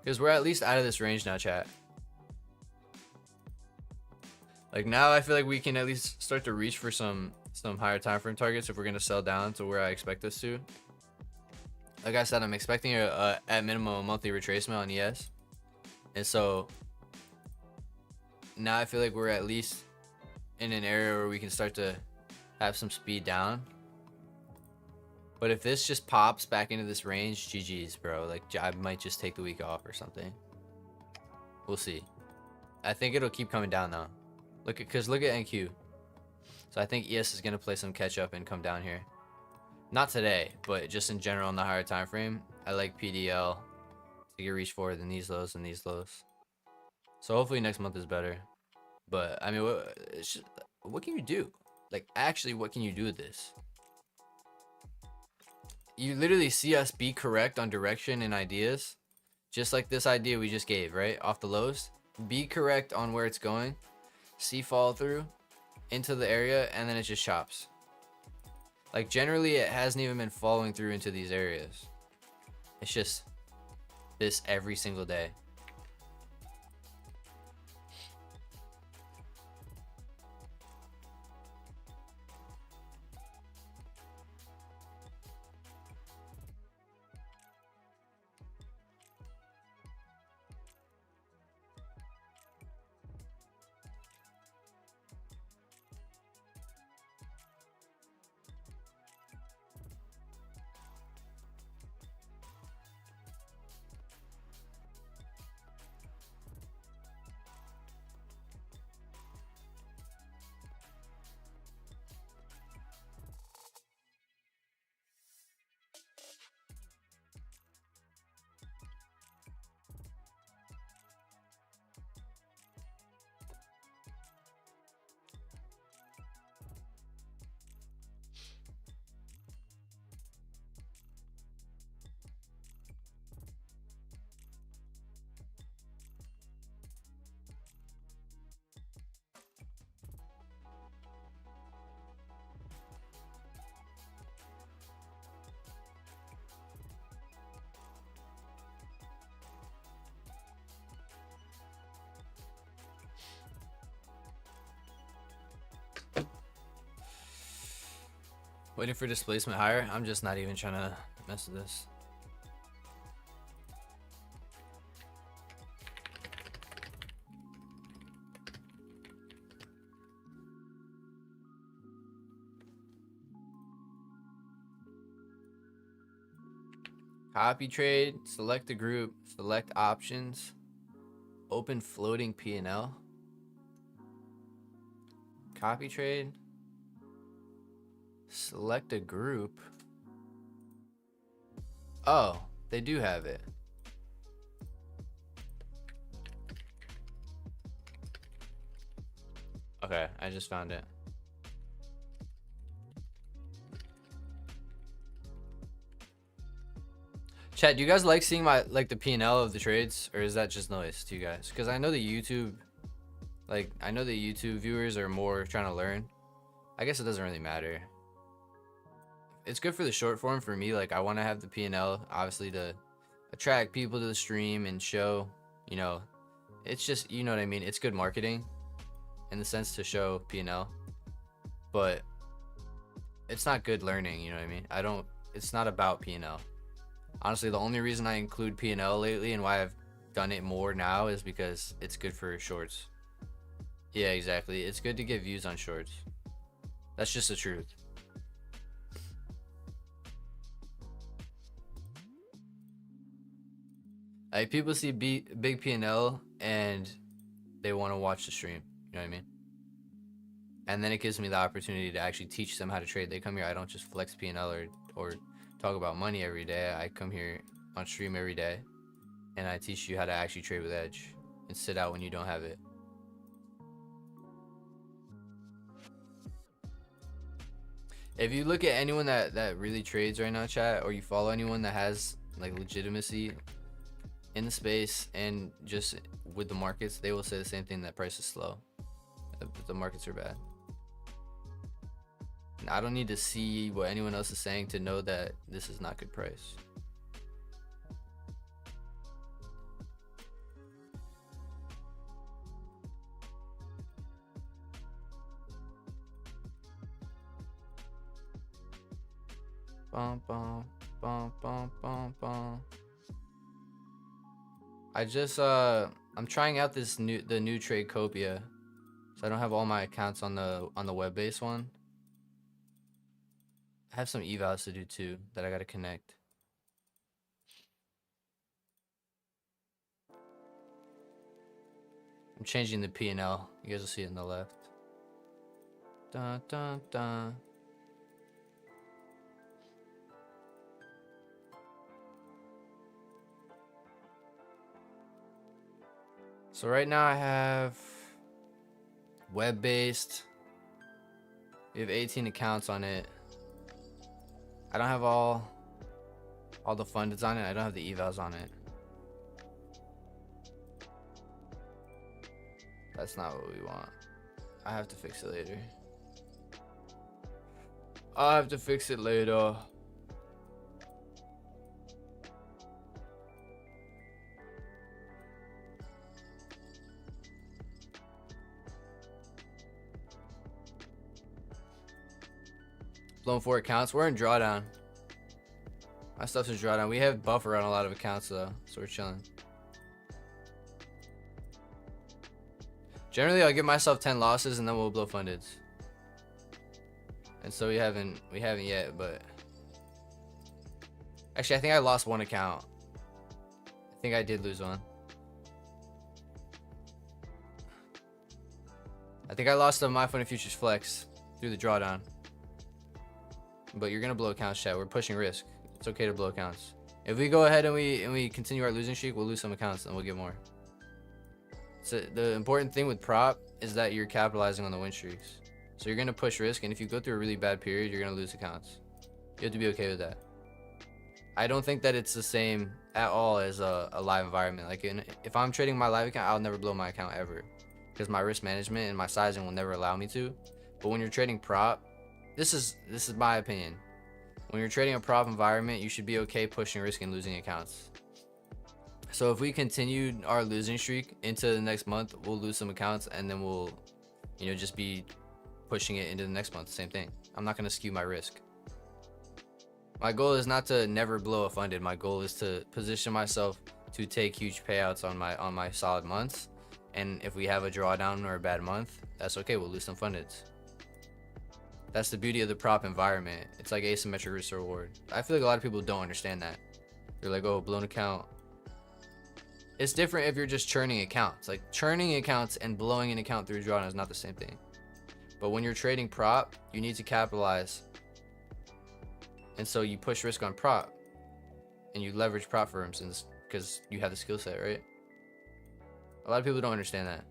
Because we're at least out of this range now, chat. Like now I feel like we can at least start to reach for some higher time frame targets if we're gonna sell down to where I expect us to. Like I said, I'm expecting at minimum a monthly retracement on ES. And so now I feel like we're at least in an area where we can start to have some speed down. But if this just pops back into this range, GG's, bro. Like I might just take the week off or something. We'll see. I think it'll keep coming down though. Look at NQ. So I think ES is gonna play some catch up and come down here. Not today, but just in general on the higher time frame. I like PDL to get reach forward than these lows and these lows. So hopefully next month is better. But I mean, what can you do? Like actually, what can you do with this? You literally see us be correct on direction and ideas, just like this idea we just gave, right? Off the lows, be correct on where it's going, see follow through into the area, and then it just chops. Like generally it hasn't even been following through into these areas. It's just this every single day. Waiting for displacement higher. I'm just not even trying to mess with this. Copy trade, select a group, select options, open floating P&L. Copy trade, select a group. Oh, they do have it. Okay, I just found it. Chat, do you guys like seeing my the P&L of the trades, or is that just noise to you guys? Because I know the YouTube, I know the YouTube viewers are more trying to learn. I guess it doesn't really matter it's good for the short form for me. Like I want to have the P&L obviously to attract people to the stream and show, you know, it's just, you know what I mean? It's good marketing in the sense to show P&L, but it's not good learning, you know what I mean? It's not about P&L. Honestly, the only reason I include P&L lately and why I've done it more now is because it's good for shorts. Yeah, exactly. It's good to get views on shorts. That's just the truth. Like people see big P&L and they want to watch the stream. You know what I mean? And then it gives me the opportunity to actually teach them how to trade. They come here, I don't just flex P&L or talk about money every day. I come here on stream every day and I teach you how to actually trade with edge and sit out when you don't have it. If you look at anyone that really trades right now, chat, or you follow anyone that has like legitimacy in the space and just with the markets, they will say the same thing, that price is slow, the markets are bad. And I don't need to see what anyone else is saying to know that this is not good price. Bum, bum, bum, bum, bum, bum. I just I'm trying out the new Tradecopia, so I don't have all my accounts on the web-based one. I have some evals to do too that I gotta connect. I'm changing the P&L. You guys will see it on the left. Dun, dun, dun. So right now I have web-based. We have 18 accounts on it. I don't have all the fundeds on it. I don't have the evals on it. That's not what we want. I have to fix it later. I'll have to fix it later. Blown 4 accounts. We're in drawdown. My stuff's in drawdown. We have buffer on a lot of accounts though, so we're chilling. Generally, I'll give myself 10 losses and then we'll blow fundeds. And so we haven't yet, but actually, I think I lost 1 account. I think I did lose one. I think I lost the My Fun Futures Flex through the drawdown. But you're gonna blow accounts, chat. We're pushing risk. It's okay to blow accounts. If we go ahead and we continue our losing streak, we'll lose some accounts and we'll get more. So the important thing with prop is that you're capitalizing on the win streaks. So you're gonna push risk, and if you go through a really bad period, you're gonna lose accounts. You have to be okay with that. I don't think that it's the same at all as a live environment. Like if I'm trading my live account, I'll never blow my account ever, because my risk management and my sizing will never allow me to. But when you're trading prop, this is my opinion. When you're trading a prop environment, you should be okay pushing risk and losing accounts. So if we continued our losing streak into the next month, we'll lose some accounts and then we'll, just be pushing it into the next month. Same thing. I'm not going to skew my risk. My goal is not to never blow a funded. My goal is to position myself to take huge payouts on my solid months. And if we have a drawdown or a bad month, that's okay. We'll lose some fundeds. That's the beauty of the prop environment. It's like asymmetric risk reward. I feel like a lot of people don't understand that. They're like, oh, blown account. It's different if you're just churning accounts. Like churning accounts and blowing an account through a drawdown is not the same thing. But when you're trading prop, you need to capitalize. And so you push risk on prop and you leverage prop firms because you have the skill set, right? A lot of people don't understand that.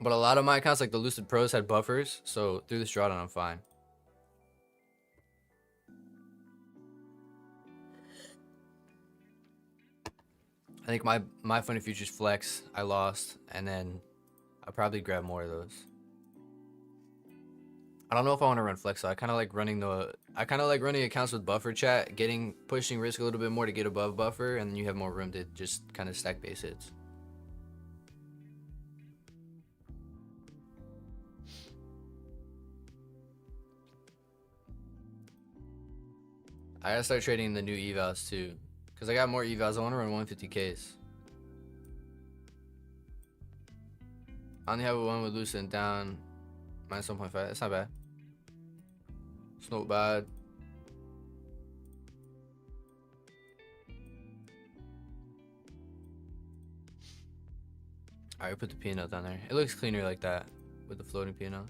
But a lot of my accounts, like the Lucid Pros, had buffers, so through this drawdown, I'm fine. I think my funny futures flex I lost, and then I'll probably grab more of those. I don't know if I want to run flex. So I kind of like running accounts with buffer chat, pushing risk a little bit more to get above buffer, and then you have more room to just kind of stack base hits. I gotta start trading the new evals too, because I got more evals. I want to run 150Ks. I only have one with Lucid down minus 1.5. That's not bad. It's not bad. Alright, put the P&L down there. It looks cleaner like that with the floating P&L.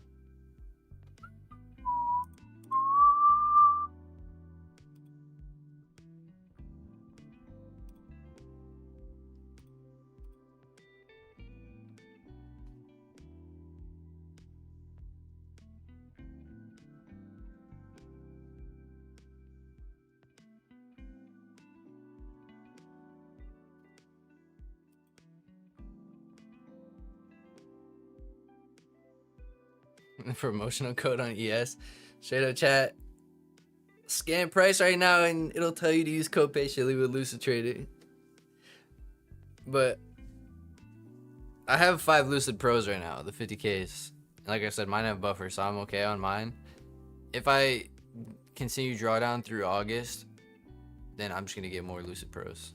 Promotional code on ES. Straight up chat. Scan price right now and it'll tell you to use code patiently with Lucid Trader. But I have 5 Lucid Pros right now, the 50Ks. Like I said, mine have buffer, so I'm okay on mine. If I continue drawdown through August, then I'm just gonna get more Lucid Pros.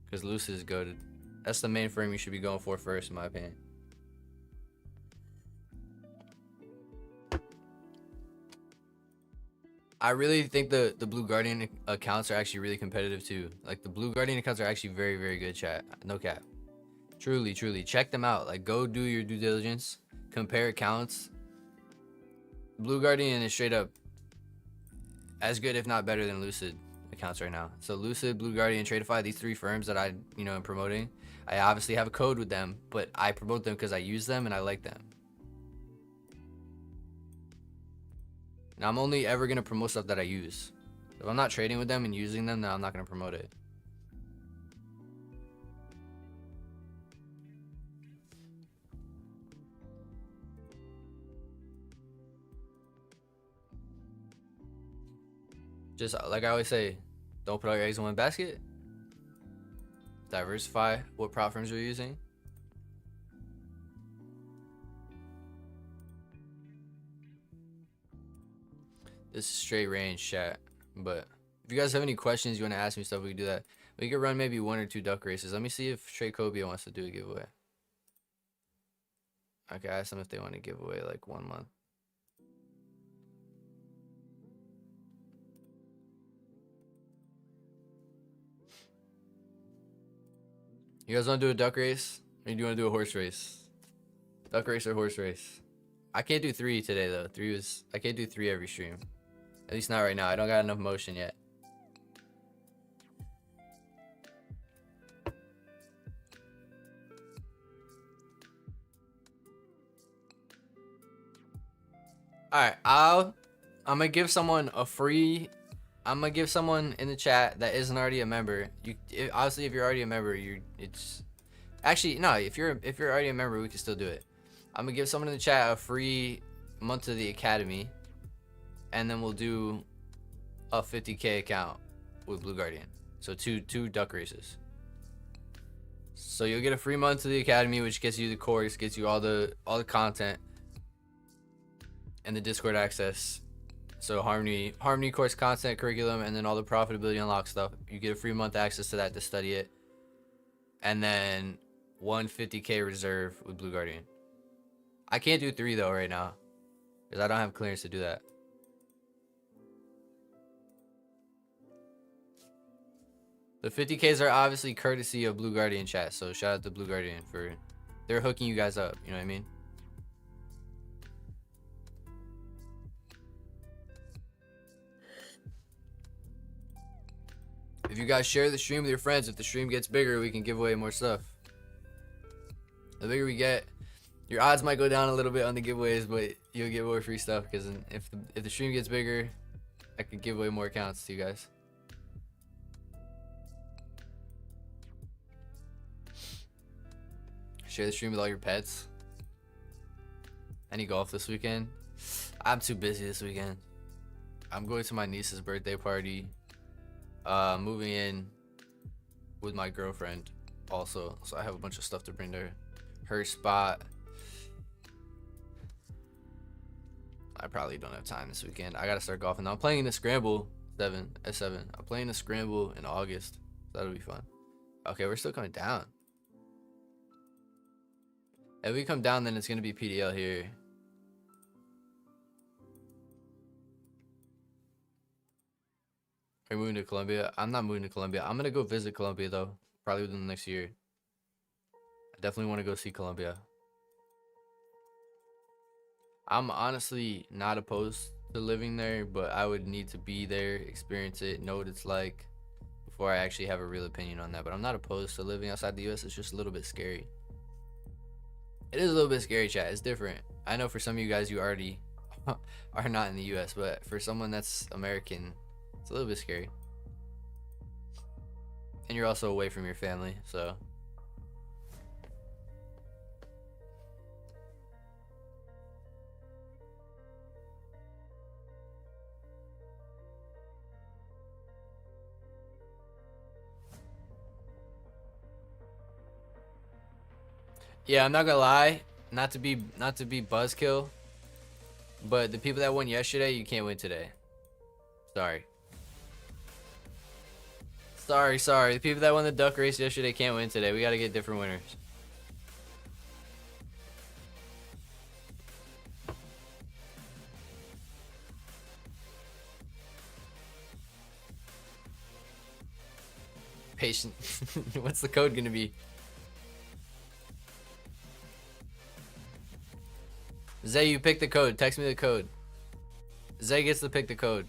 Because Lucid is goated. That's the main frame you should be going for first, in my opinion. I really think the Blue Guardian accounts are actually really competitive too. Like the Blue Guardian accounts are actually very, very good, chat. No cap. Truly, truly. Check them out. Like go do your due diligence. Compare accounts. Blue Guardian is straight up as good, if not better than Lucid accounts right now. So Lucid, Blue Guardian, Tradeify, these 3 firms that I am promoting. I obviously have a code with them, but I promote them because I use them and I like them. Now, I'm only ever going to promote stuff that I use. If I'm not trading with them and using them, then I'm not going to promote it. Just like I always say, don't put all your eggs in one basket. Diversify what prop firms you're using. This is straight range chat, but if you guys have any questions, you want to ask me stuff, we can do that. We could run maybe 1 or 2 duck races. Let me see if Trey Cobia wants to do a giveaway. Okay, I ask them if they want to give away like 1 month. You guys want to do a duck race? Or do you want to do a horse race? Duck race or horse race? I can't do 3 today though. I can't do 3 every stream. At least not right now. I don't got enough motion yet. Alright, I'm gonna give someone a free. I'm gonna give someone in the chat that isn't already a member. Obviously, if you're already a member, it's actually no. If you're already a member, we can still do it. I'm gonna give someone in the chat a free month of the academy, and then we'll do a 50K account with Blue Guardian. So two duck races. So you'll get a free month of the academy, which gets you the course, gets you all the content, and the Discord access. So Harmony course content, curriculum, and then all the profitability unlock stuff. You get a free month access to that to study it, and then 150K reserve with Blue Guardian. I can't do 3 though right now, because I don't have clearance to do that. The 50Ks are obviously courtesy of Blue Guardian chat, so shout out to Blue Guardian for they're hooking you guys up, you know what I mean? If you guys share the stream with your friends, if the stream gets bigger, we can give away more stuff. The bigger we get, your odds might go down a little bit on the giveaways, but you'll get more free stuff because if the stream gets bigger, I could give away more accounts to you guys. Share the stream with all your pets. Any golf this weekend? I'm too busy this weekend. I'm going to my niece's birthday party. Moving in with my girlfriend also, so I have a bunch of stuff to bring to her spot. I probably don't have time this weekend. I gotta start golfing now. I'm playing in the scramble S7. I'm playing the scramble in August. That'll be fun. Okay, we're still coming down. If we come down, then it's gonna be PDL here. Are you moving to Colombia? I'm not moving to Colombia. I'm gonna go visit Colombia though, probably within the next year. I definitely want to go see Colombia. I'm honestly not opposed to living there, but I would need to be there, experience it, know what it's like before I actually have a real opinion on that. But I'm not opposed to living outside the US. It's just a little bit scary. It is a little bit scary, chat. It's different. I know for some of you guys, you already are not in the US, but for someone that's American, it's a little bit scary. And you're also away from your family, so. Yeah, I'm not gonna lie, not to be buzzkill, but the people that won yesterday, you can't win today. Sorry. Sorry. The people that won the duck race yesterday can't win today. We gotta get different winners. Patient. What's the code gonna be? Zay, you pick the code. Text me the code. Zay gets to pick the code.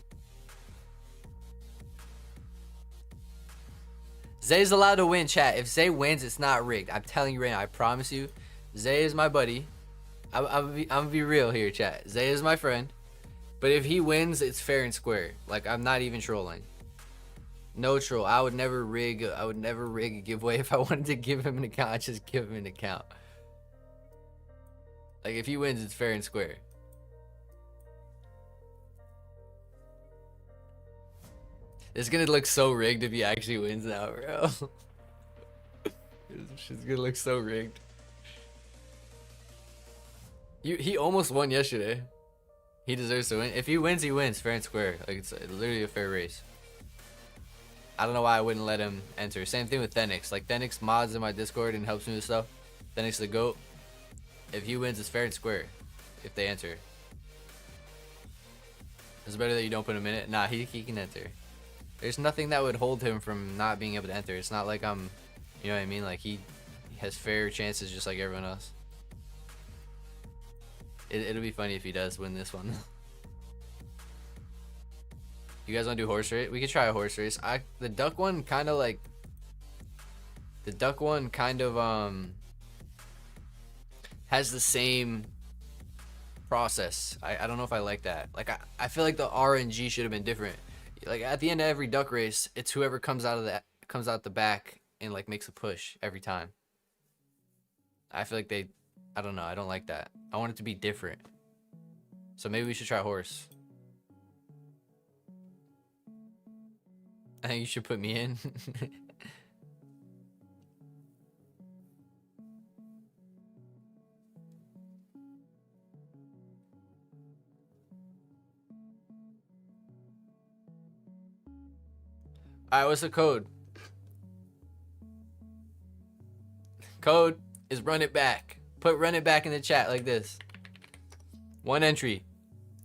Zay's allowed to win, chat. If Zay wins, it's not rigged. I'm telling you right now. I promise you. Zay is my buddy. I'm gonna be real here, chat. Zay is my friend. But if he wins, it's fair and square. Like, I'm not even trolling. No troll. I would never rig a giveaway. If I wanted to give him an account, I'd just give him an account. Like, if he wins, it's fair and square. It's gonna look so rigged if he actually wins now, bro. This shit's gonna look so rigged. He almost won yesterday. He deserves to win. If he wins, he wins. Fair and square. Like, it's literally a fair race. I don't know why I wouldn't let him enter. Same thing with Thenix. Like, Thenix mods in my Discord and helps me with stuff. Thenix the GOAT. If he wins, it's fair and square. If they enter. It's better that you don't put him in it. Nah, he can enter. There's nothing that would hold him from not being able to enter. It's not like I'm, you know what I mean? Like, he has fair chances just like everyone else. It'll be funny if he does win this one. You guys want to do horse race? We could try a horse race. The duck one kind of like... The duck one kind of, has the same process. I don't know if I like that. Like, I feel like the RNG should have been different. Like, at the end of every duck race, it's whoever comes out the back and like makes a push every time. I feel like I don't know. I don't like that. I want it to be different. So maybe we should try horse. I think you should put me in. Alright, what's the code? Code is run it back. Put run it back in the chat like this. One entry.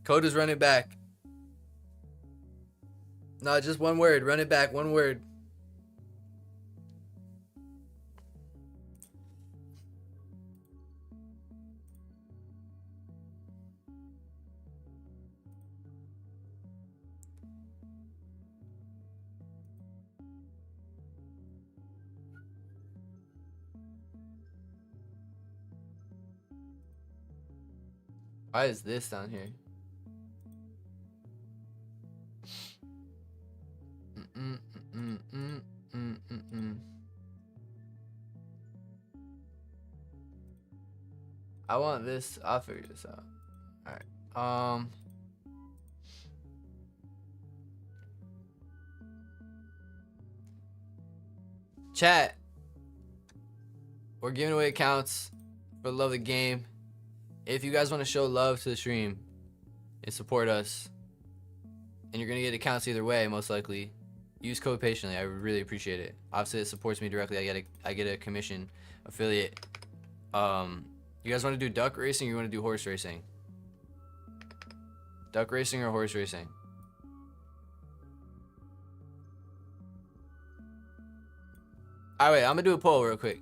Code is run it back. No, just one word. Run it back. One word. Why is this down here? want this. I'll figure this out. All right. Chat. We're giving away accounts for the love of the game. If you guys want to show love to the stream and support us, and you're gonna get accounts either way, most likely, use code patiently. I really appreciate it. Obviously, it supports me directly. I get a commission affiliate. You guys want to do duck racing or you want to do horse racing? Duck racing or horse racing? All right, I'm gonna do a poll real quick.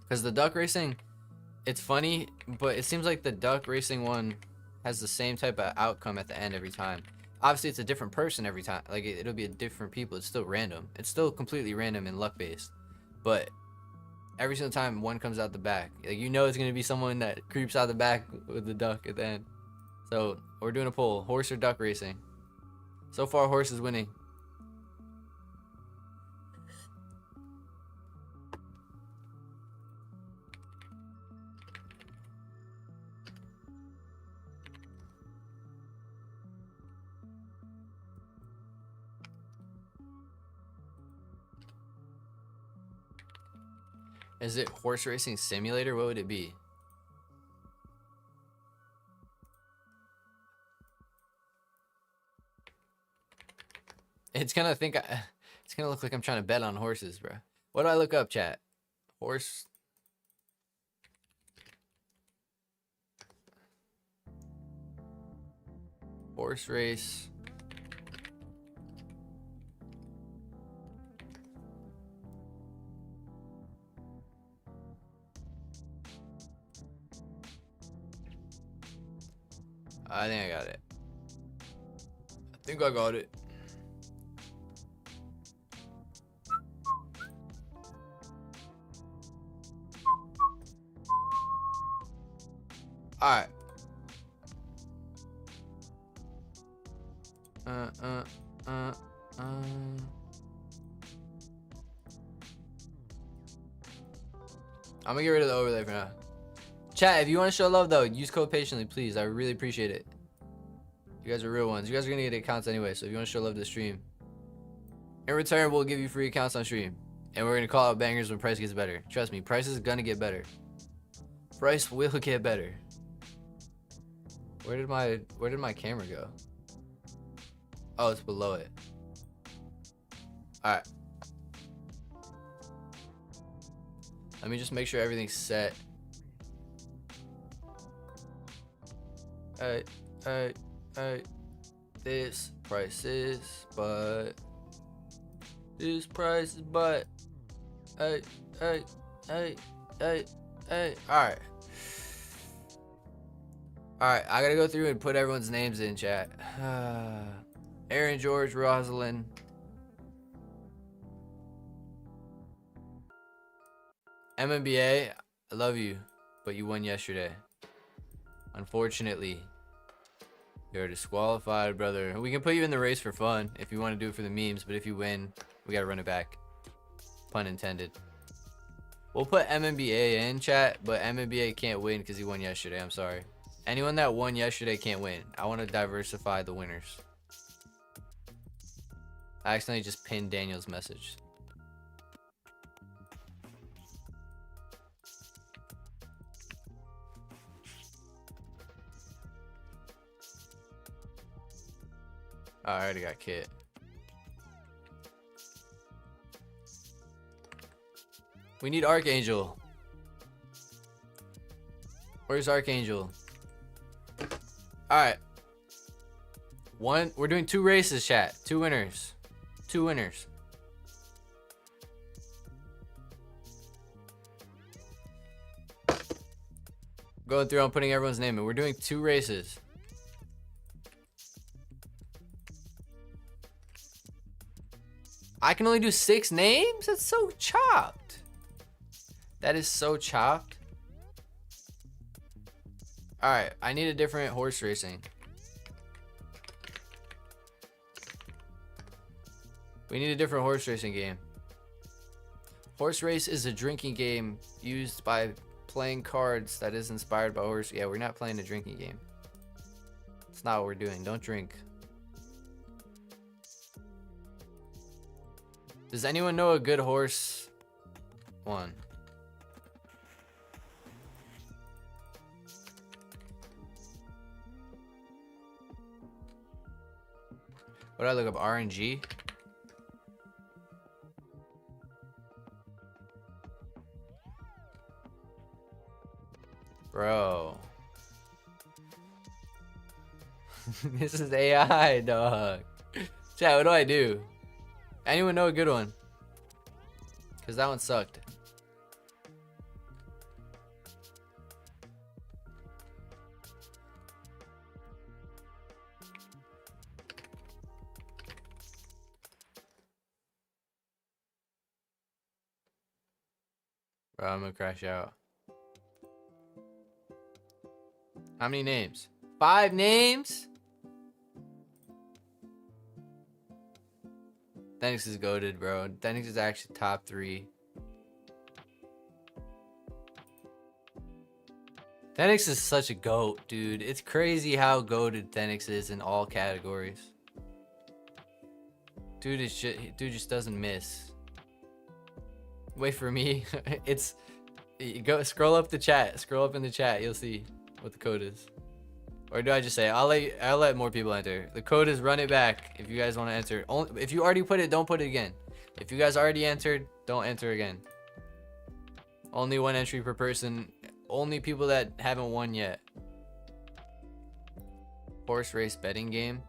Because the duck racing, it's funny, but it seems like the duck racing one has the same type of outcome at the end every time. Obviously, it's a different person every time. Like, it'll be a different people. It's still random. It's still completely random and luck-based. But every single time one comes out the back, like, you know it's going to be someone that creeps out the back with the duck at the end. So, we're doing a poll. Horse or duck racing? So far, horse is winning. Is it horse racing simulator? What would it be? It's gonna it's gonna look like I'm trying to bet on horses, bro. What do I look up, chat? Horse. Horse race. I think I got it. I think I got it. All right. I'm gonna get rid of the overlay for now. Chat, if you want to show love though, use code patiently, please. I really appreciate it. You guys are real ones. You guys are gonna get accounts anyway, so if you want to show love to the stream, in return, we'll give you free accounts on stream, and we're gonna call out bangers when price gets better. Trust me, price is gonna get better. Price will get better. Where did my camera go? Oh, it's below it. All right. Let me just make sure everything's set. Hey, this price is but. This price is but. Hey. Alright. Alright, I gotta go through and put everyone's names in chat. Aaron, George, Rosalind. MMBA, I love you, but you won yesterday. Unfortunately, you're disqualified, brother. We can put you in the race for fun if you want to do it for the memes, but if you win, we gotta run it back. Pun intended. We'll put MMBA in chat, but MMBA can't win because he won yesterday. I'm sorry. Anyone that won yesterday can't win. I want to diversify the winners. I accidentally just pinned Daniel's message. Oh, I already got Kit. We need Archangel. Where's Archangel? Alright. We're doing 2 races, chat. 2 winners. 2 winners. Going through, I'm putting everyone's name in. We're doing 2 races. I can only do 6 names? That's so chopped. That is so chopped. Alright, I need a different horse racing. We need a different horse racing game. Horse race is a drinking game used by playing cards that is inspired by horse. Yeah, we're not playing a drinking game. It's not what we're doing. Don't drink. Does anyone know a good horse one? What did I look up? RNG? Bro. This is AI, dog. Chat, what do I do? Anyone know a good one? Because that one sucked. Bro, I'm gonna crash out. How many names? 5 names? Thenix is goated, bro. Thenix is actually top 3. Thenix is such a goat, dude. It's crazy how goated Thenix is in all categories. Dude just doesn't miss. Wait for me. It's go scroll up the chat. Scroll up in the chat. You'll see what the code is. Or do I just say I'll let more people enter. The code is run it back if you guys want to enter. Only if you already put it, don't put it again. If you guys already entered, don't enter again. Only 1 entry per person. Only people that haven't won yet. Horse race betting game.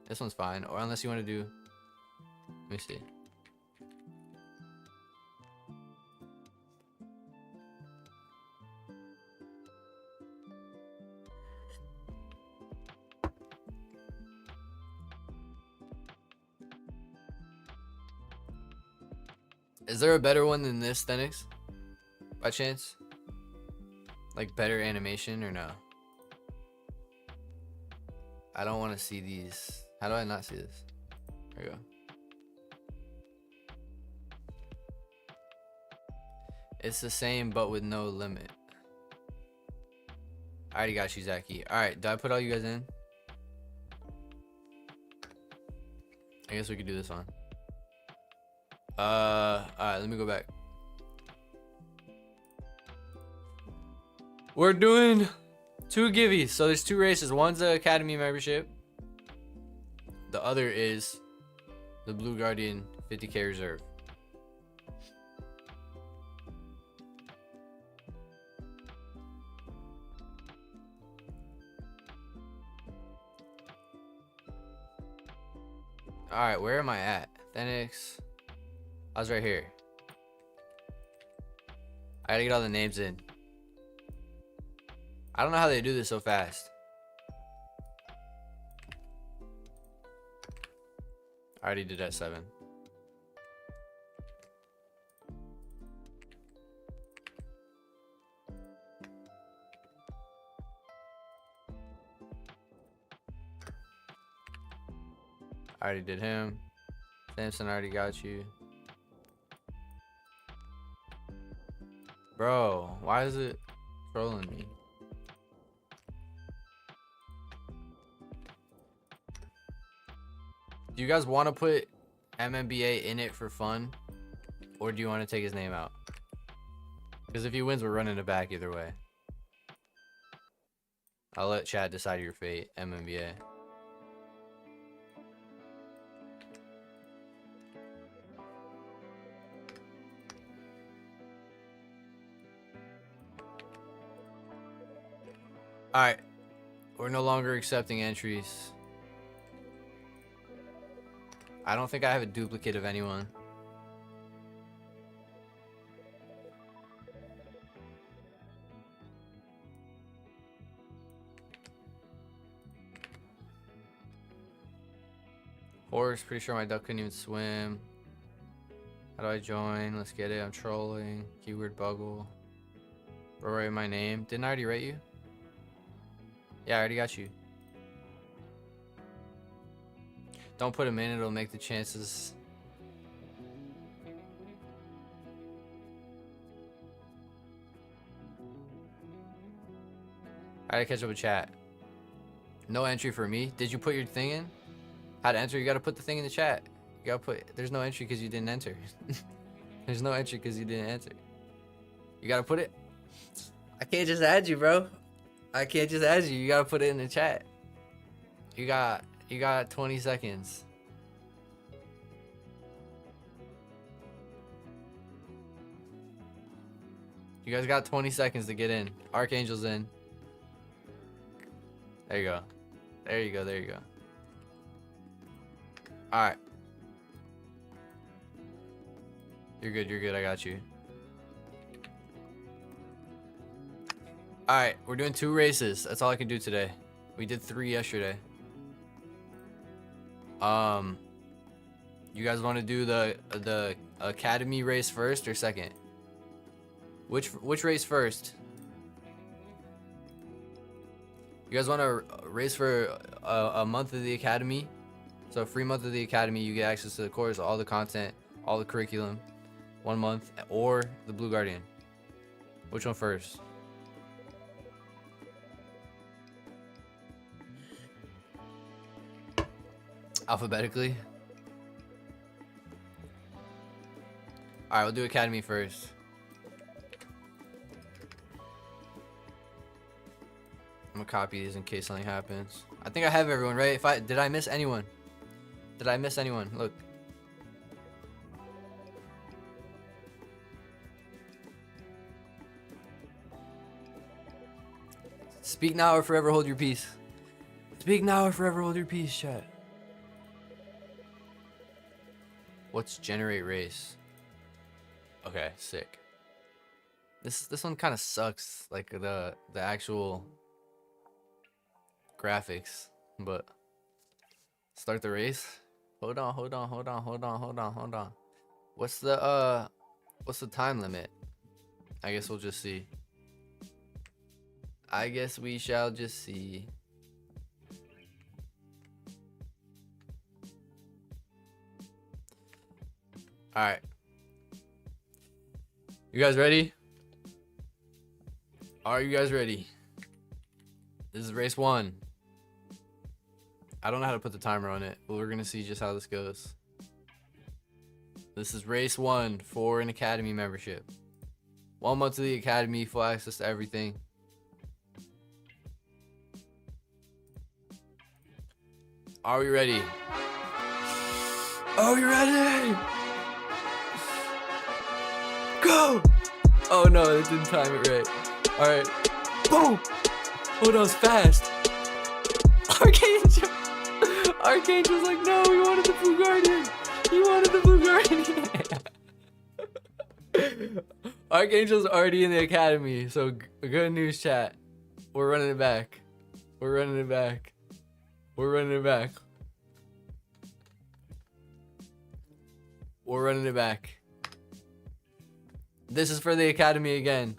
This one's fine. Or unless you want to do. Let me see. Is there a better one than this, Thenix? By chance? Like better animation or no? I don't want to see these. How do I not see this? There we go. It's the same but with no limit. I already got you, Zaki. Alright, did I put all you guys in? I guess we could do this one. Alright, let me go back. We're doing 2 giveaways. So there's 2 races. One's the Academy membership. The other is the Blue Guardian 50k reserve. Alright, where am I at? Thenix. I was right here. I gotta get all the names in. I don't know how they do this so fast. I already did that 7. I already did him. Samson already got you. Bro, why is it trolling me? Do you guys want to put MMBA in it for fun? Or do you want to take his name out? Because if he wins, we're running it back either way. I'll let Chad decide your fate, MMBA. Alright. We're no longer accepting entries. I don't think I have a duplicate of anyone. Horse, pretty sure my duck couldn't even swim. How do I join? Let's get it. I'm trolling. Keyword buggle. Bro, write my name. Didn't I already rate you? Yeah, I already got you. Don't put him in, it'll make the chances. I gotta catch up with chat. No entry for me. Did you put your thing in? How to enter? You gotta put the thing in the chat. You gotta put. There's no entry because you didn't enter. There's no entry because you didn't enter. You gotta put it. I can't just add you, bro. I can't just add you. You gotta put it in the chat. You got 20 seconds. You guys got 20 seconds to get in. Archangel's in. There you go. There you go. There you go. All right. You're good. You're good. I got you. All right. We're doing 2 races. That's all I can do today. We did 3 yesterday. You guys want to do the academy race first or second? Which race first? You guys want to race for a month of the academy? So a free month of the academy, you get access to the course, all the content, all the curriculum, 1 month, or the Blue Guardian. Which one first? Alphabetically. All right, we'll do academy first. I'm gonna copy these in case something happens. I think I have everyone, right? Did I miss anyone? Did I miss anyone? Look. Speak now or forever hold your peace. Speak now or forever hold your peace, chat. What's generate race? Okay, sick. This one kind of sucks, like the actual graphics, but start the race. Hold on. What's the time limit? I guess we'll just see. I guess we shall just see. All right. You guys ready? Are you guys ready? This is race 1. I don't know how to put the timer on it, but we're gonna see just how this goes. This is race 1 for an academy membership. 1 month of the academy, full access to everything. Are we ready? Are we ready? Go! Oh no, it didn't time it right. Alright. Boom! Oh, that was fast. Archangel's like, no, we wanted the Blue Guardian. He wanted the Blue Guardian. Archangel's already in the academy, so good news, chat. We're running it back. We're running it back. We're running it back. We're running it back. This is for the academy again.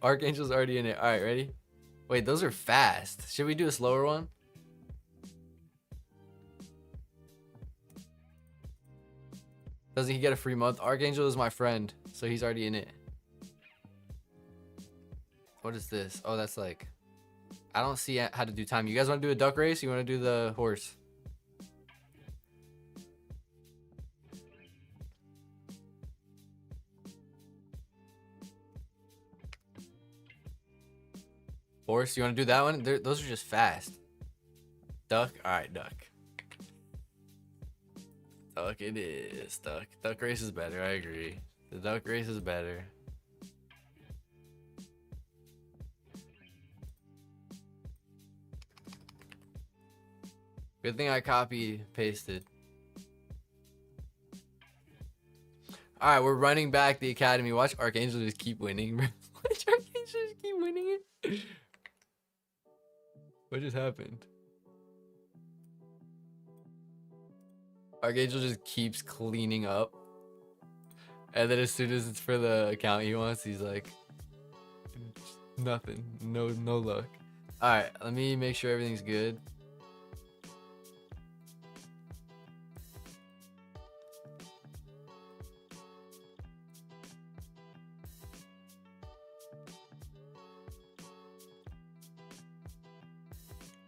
Archangel's already in it. All right, ready? Wait, those are fast. Should we do a slower one? Doesn't he get a free month? Archangel is my friend, so he's already in it. What is this? Oh, that's like... I don't see how to do time. You guys want to do a duck race? You want to do the horse? Horse, you want to do that one? Those are just fast. Duck? Alright, duck. Duck it is. Duck. Duck race is better, I agree. The duck race is better. Good thing I copy pasted. Alright, we're running back the academy. Watch Archangel just keep winning. Watch Archangel just keep winning it. What just happened? Archangel just keeps cleaning up. And then as soon as it's for the account he wants, he's like, nothing. No luck. Alright, let me make sure everything's good.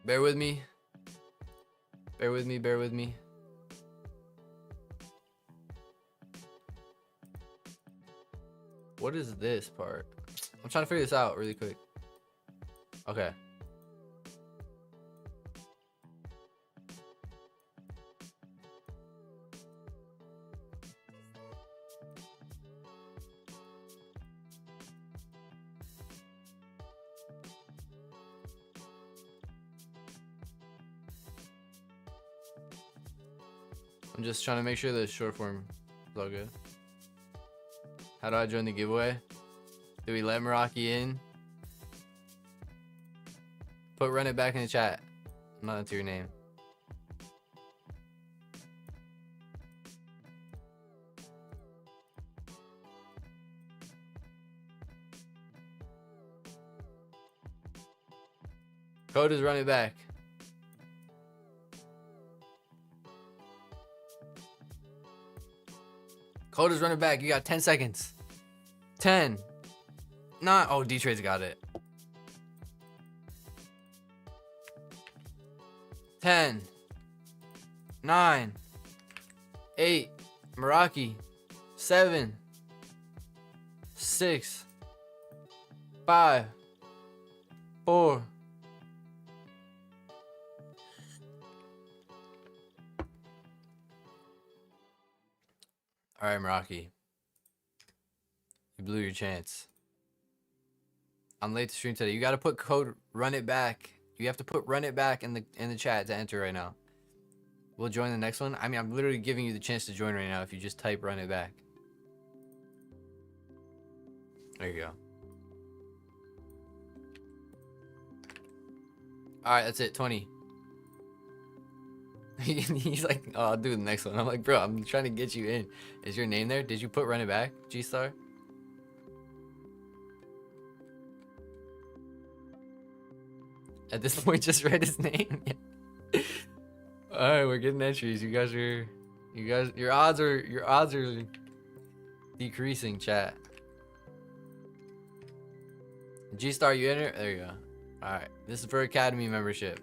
Bear with me. Bear with me. Bear with me. What is this part? I'm trying to figure this out really quick. Okay. I'm just trying to make sure the short form is all good. How do I join the giveaway? Do we let Meraki in? Put run it back in the chat. Not into your name. Code is run it back. Code is running back. You got 10 seconds. 10. 9. Oh, D-Trade's got it. 10. 9. 8. Meraki. 7. 6. 5. 4. All right, Meraki. You blew your chance. I'm late to stream today. You got to put code run it back. You have to put run it back in the chat to enter right now. We'll join the next one. I mean, I'm literally giving you the chance to join right now if you just type run it back. There you go. All right, that's it. 20. He's like, oh, I'll do the next one. I'm like, bro, I'm trying to get you in. Is your name there? Did you put run it back, G-Star? At this point, just read his name. All right, we're getting entries. Your odds are decreasing, chat. G-Star, you enter? There you go. All right, this is for Academy membership.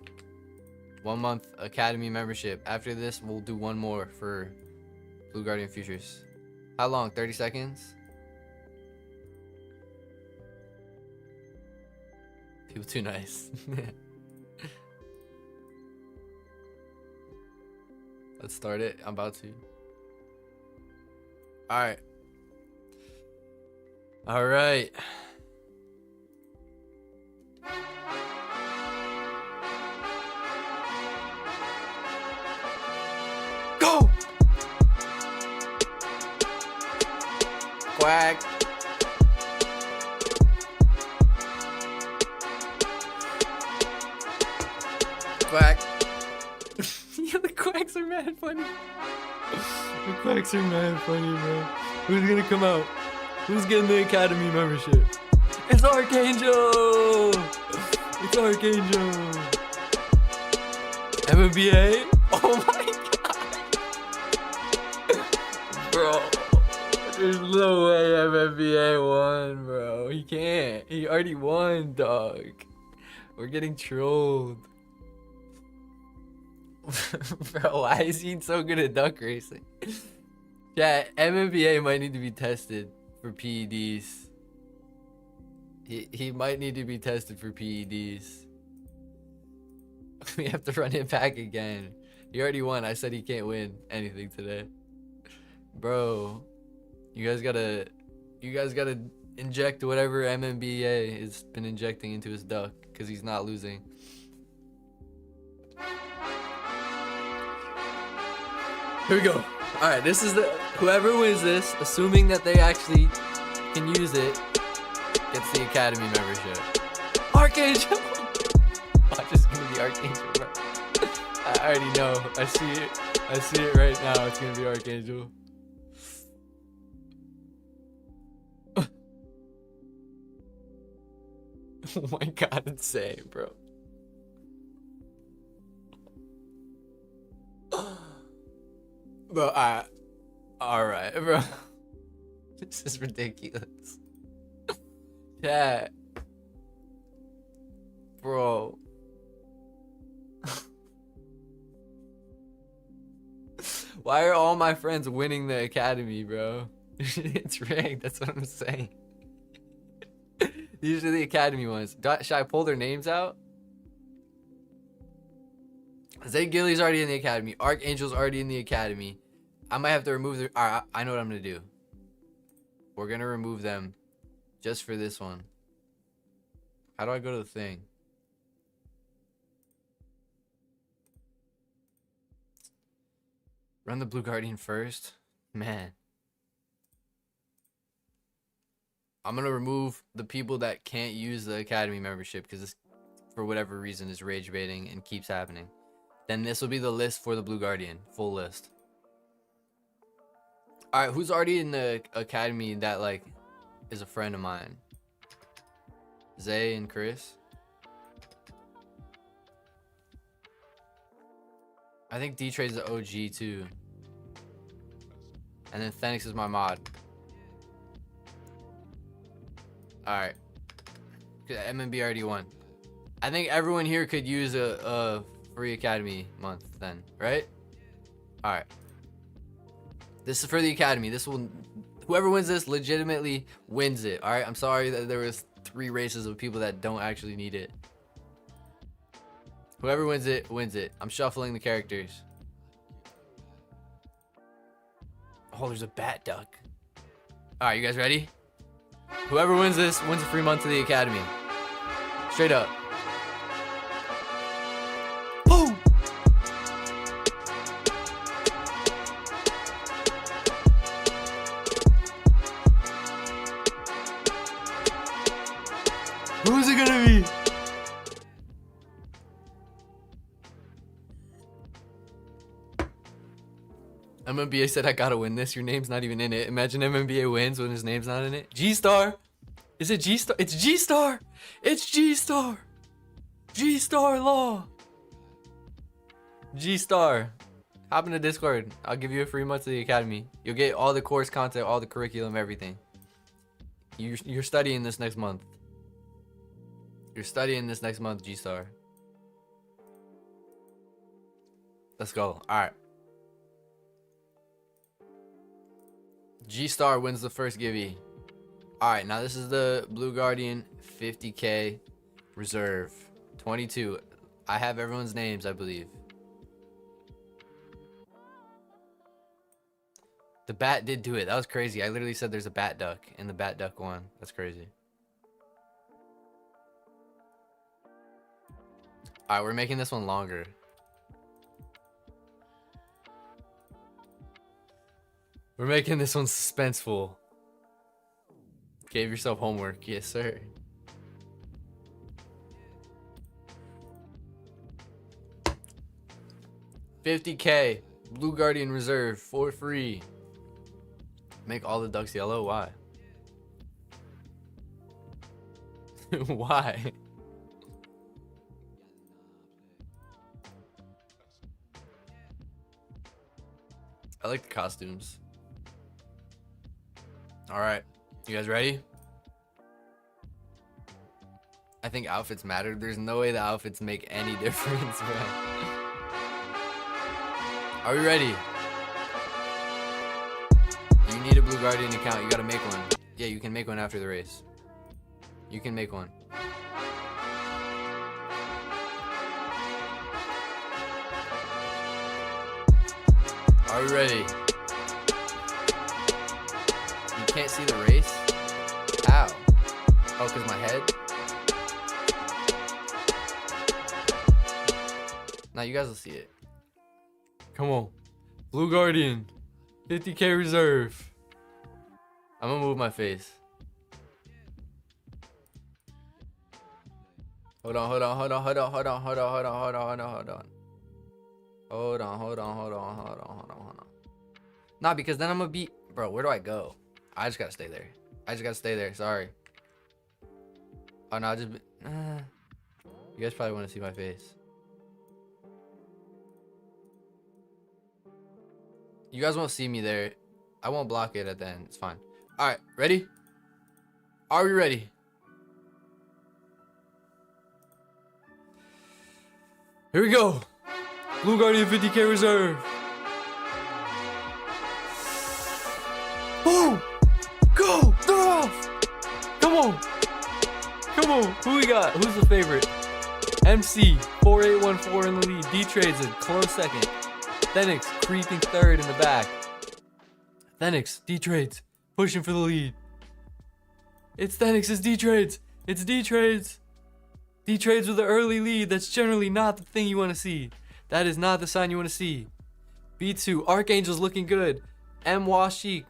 1 month Academy membership. After this, we'll do one more for Blue Guardian Futures. How long? 30 seconds? People too nice. Let's start it. I'm about to. Alright. Alright. Go! Quack. Quack. Yeah, the quacks are mad funny. The quacks are mad funny, bro. Who's gonna come out? Who's getting the Academy membership? It's Archangel! It's Archangel! MMBA? Oh my god! Bro, there's no way MMBA won, bro. He can't. He already won, dog. We're getting trolled. Bro, why is he so good at duck racing? Yeah, MMBA might need to be tested for PEDs. He might need to be tested for PEDs. We have to run it back again. He already won. I said he can't win anything today. Bro, you guys gotta inject whatever MMBA has been injecting into his duck, because he's not losing. Here we go. All right, this is whoever wins this, assuming that they actually can use it, gets the Academy membership. Archangel. I'm just gonna be Archangel, bro. I already know. I see it. I see it right now. It's gonna be Archangel. Oh my god, insane, bro. Bro, alright, bro. This is ridiculous. Chat. Bro. Why are all my friends winning the academy, bro? It's rigged. That's what I'm saying. These are the academy ones. Should I pull their names out? Zay Gilly's already in the academy. Archangel's already in the academy. I might have to remove their... Alright, I know what I'm going to do. We're going to remove them just for this one. How do I go to the thing? Run the Blue Guardian first? Man. I'm going to remove the people that can't use the academy membership because this, for whatever reason, is rage baiting and keeps happening. Then this will be the list for the Blue Guardian. Full list. Alright, who's already in the academy that, like, is a friend of mine? Zay and Chris? I think D-Trade's the OG, too. And then Phoenix is my mod. Alright. MMB already won. I think everyone here could use a free academy month then, right? Alright. This is for the academy. This will, whoever wins this legitimately wins it. Alright, I'm sorry that there was 3 races of people that don't actually need it. Whoever wins it, wins it. I'm shuffling the characters. Oh, there's a bat duck. Alright, you guys ready? Whoever wins this wins a free month to the academy. Straight up. Boom! Who's it gonna be? MMBA said I gotta win this. Your name's not even in it. Imagine MMBA wins when his name's not in it. G-Star. Is it G-Star? It's G-Star. It's G-Star. G-Star Law. G-Star. Hop into Discord. I'll give you a free month to the academy. You'll get all the course content, all the curriculum, everything. You're studying this next month. You're studying this next month, G-Star. Let's go. Alright. G-Star wins the first givey. Alright, now this is the Blue Guardian 50k reserve. 22. I have everyone's names, I believe. The bat did do it. That was crazy. I literally said there's a bat duck, and the bat duck won. That's crazy. Alright, we're making this one longer. We're making this one suspenseful. Gave yourself homework. Yes, sir. $50K. Blue Guardian Reserve for free. Make all the ducks yellow? Why? Why? I like the costumes. Alright, you guys ready? I think outfits matter. There's no way the outfits make any difference, bro. Are we ready? You need a Blue Guardian account. You gotta make one. Yeah, you can make one after the race. You can make one. Are we ready? You can't see the race? How? Oh, because my head? Now you guys will see it. Come on. Blue Guardian. 50K reserve. I'm gonna move my face. Hold on. Nah, because then I'm gonna be... Bro, where do I go? I just gotta stay there. Sorry. Oh, no, you guys probably want to see my face. You guys won't see me there. I won't block it at the end. It's fine. Alright, ready? Are we ready? Here we go. Blue Guardian 50K reserve. Who we got? Who's the favorite? MC 4814 in the lead. D-Trades a close second. Thenix creeping third in the back. Thenix, D-Trades pushing for the lead. It's Thenix, it's D-Trades. It's D-Trades. D-Trades with an early lead. That's generally not the thing you want to see. That is not the sign you want to see. B2, Archangel's looking good. Mwasik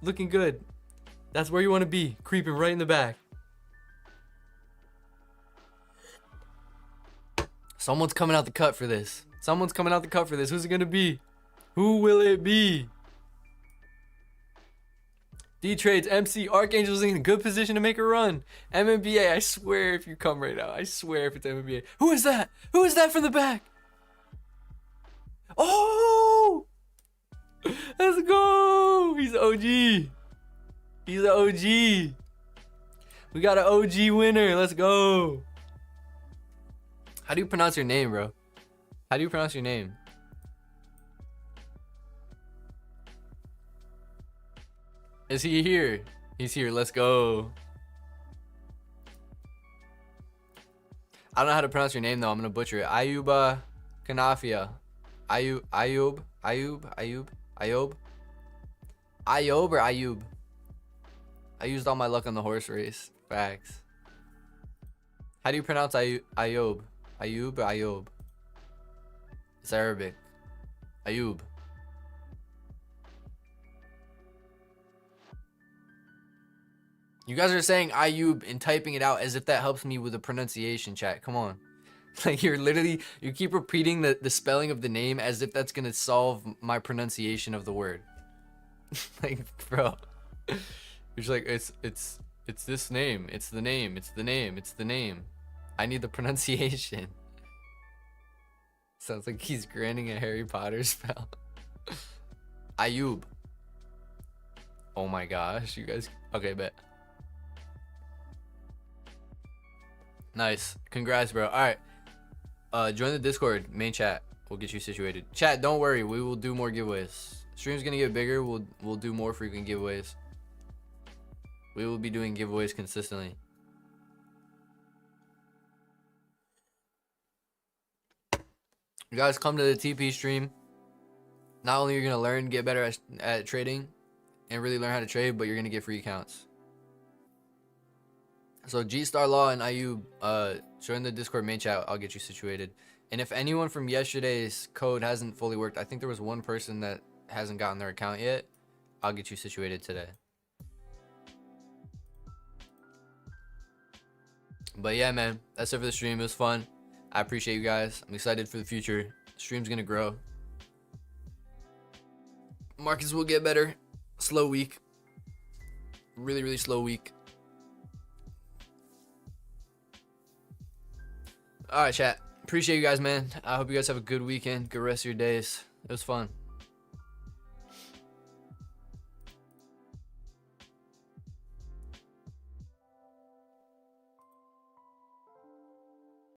looking good. That's where you want to be. Creeping right in the back. Someone's coming out the cut for this. Someone's coming out the cut for this. Who's it going to be? Who will it be? D-Trades, MC, Archangel's in a good position to make a run. MMBA, I swear if you come right now. I swear if it's MMBA. Who is that? Who is that from the back? Oh! Let's go! He's an OG. He's an OG. We got an OG winner. Let's go. How do you pronounce your name, bro? How do you pronounce your name? Is he here? He's here. Let's go. I don't know how to pronounce your name though. I'm gonna butcher it. Ayuba Kanafia. Ayub or Ayub? I used all my luck on the horse race. Facts. How do you pronounce Ayub? Ayub or Ayub? It's Arabic. Ayub. You guys are saying Ayub and typing it out as if that helps me with the pronunciation, chat. Come on. Like you keep repeating the spelling of the name as if that's gonna solve my pronunciation of the word. Like, bro. You're just like, it's this name. It's the name. It's the name. It's the name. I need the pronunciation. Sounds like he's granting a Harry Potter spell. Ayub. Oh my gosh, you guys. Okay, bet. Nice. Congrats, bro. All right. Join the Discord main chat. We'll get you situated. Chat, don't worry. We will do more giveaways. Stream's gonna get bigger. We'll do more frequent giveaways. We will be doing giveaways consistently. You guys come to the TP stream. Not only are you gonna learn, get better at trading, and really learn how to trade, but you're gonna get free accounts. So G Star Law and Ayub, join the Discord main chat. I'll get you situated. And if anyone from yesterday's code hasn't fully worked, I think there was one person that hasn't gotten their account yet. I'll get you situated today. But yeah, man, that's it for the stream. It was fun. I appreciate you guys. I'm excited for the future. The stream's gonna grow. Markets will get better. Slow week. Really, really slow week. All right, chat. Appreciate you guys, man. I hope you guys have a good weekend. Good rest of your days. It was fun.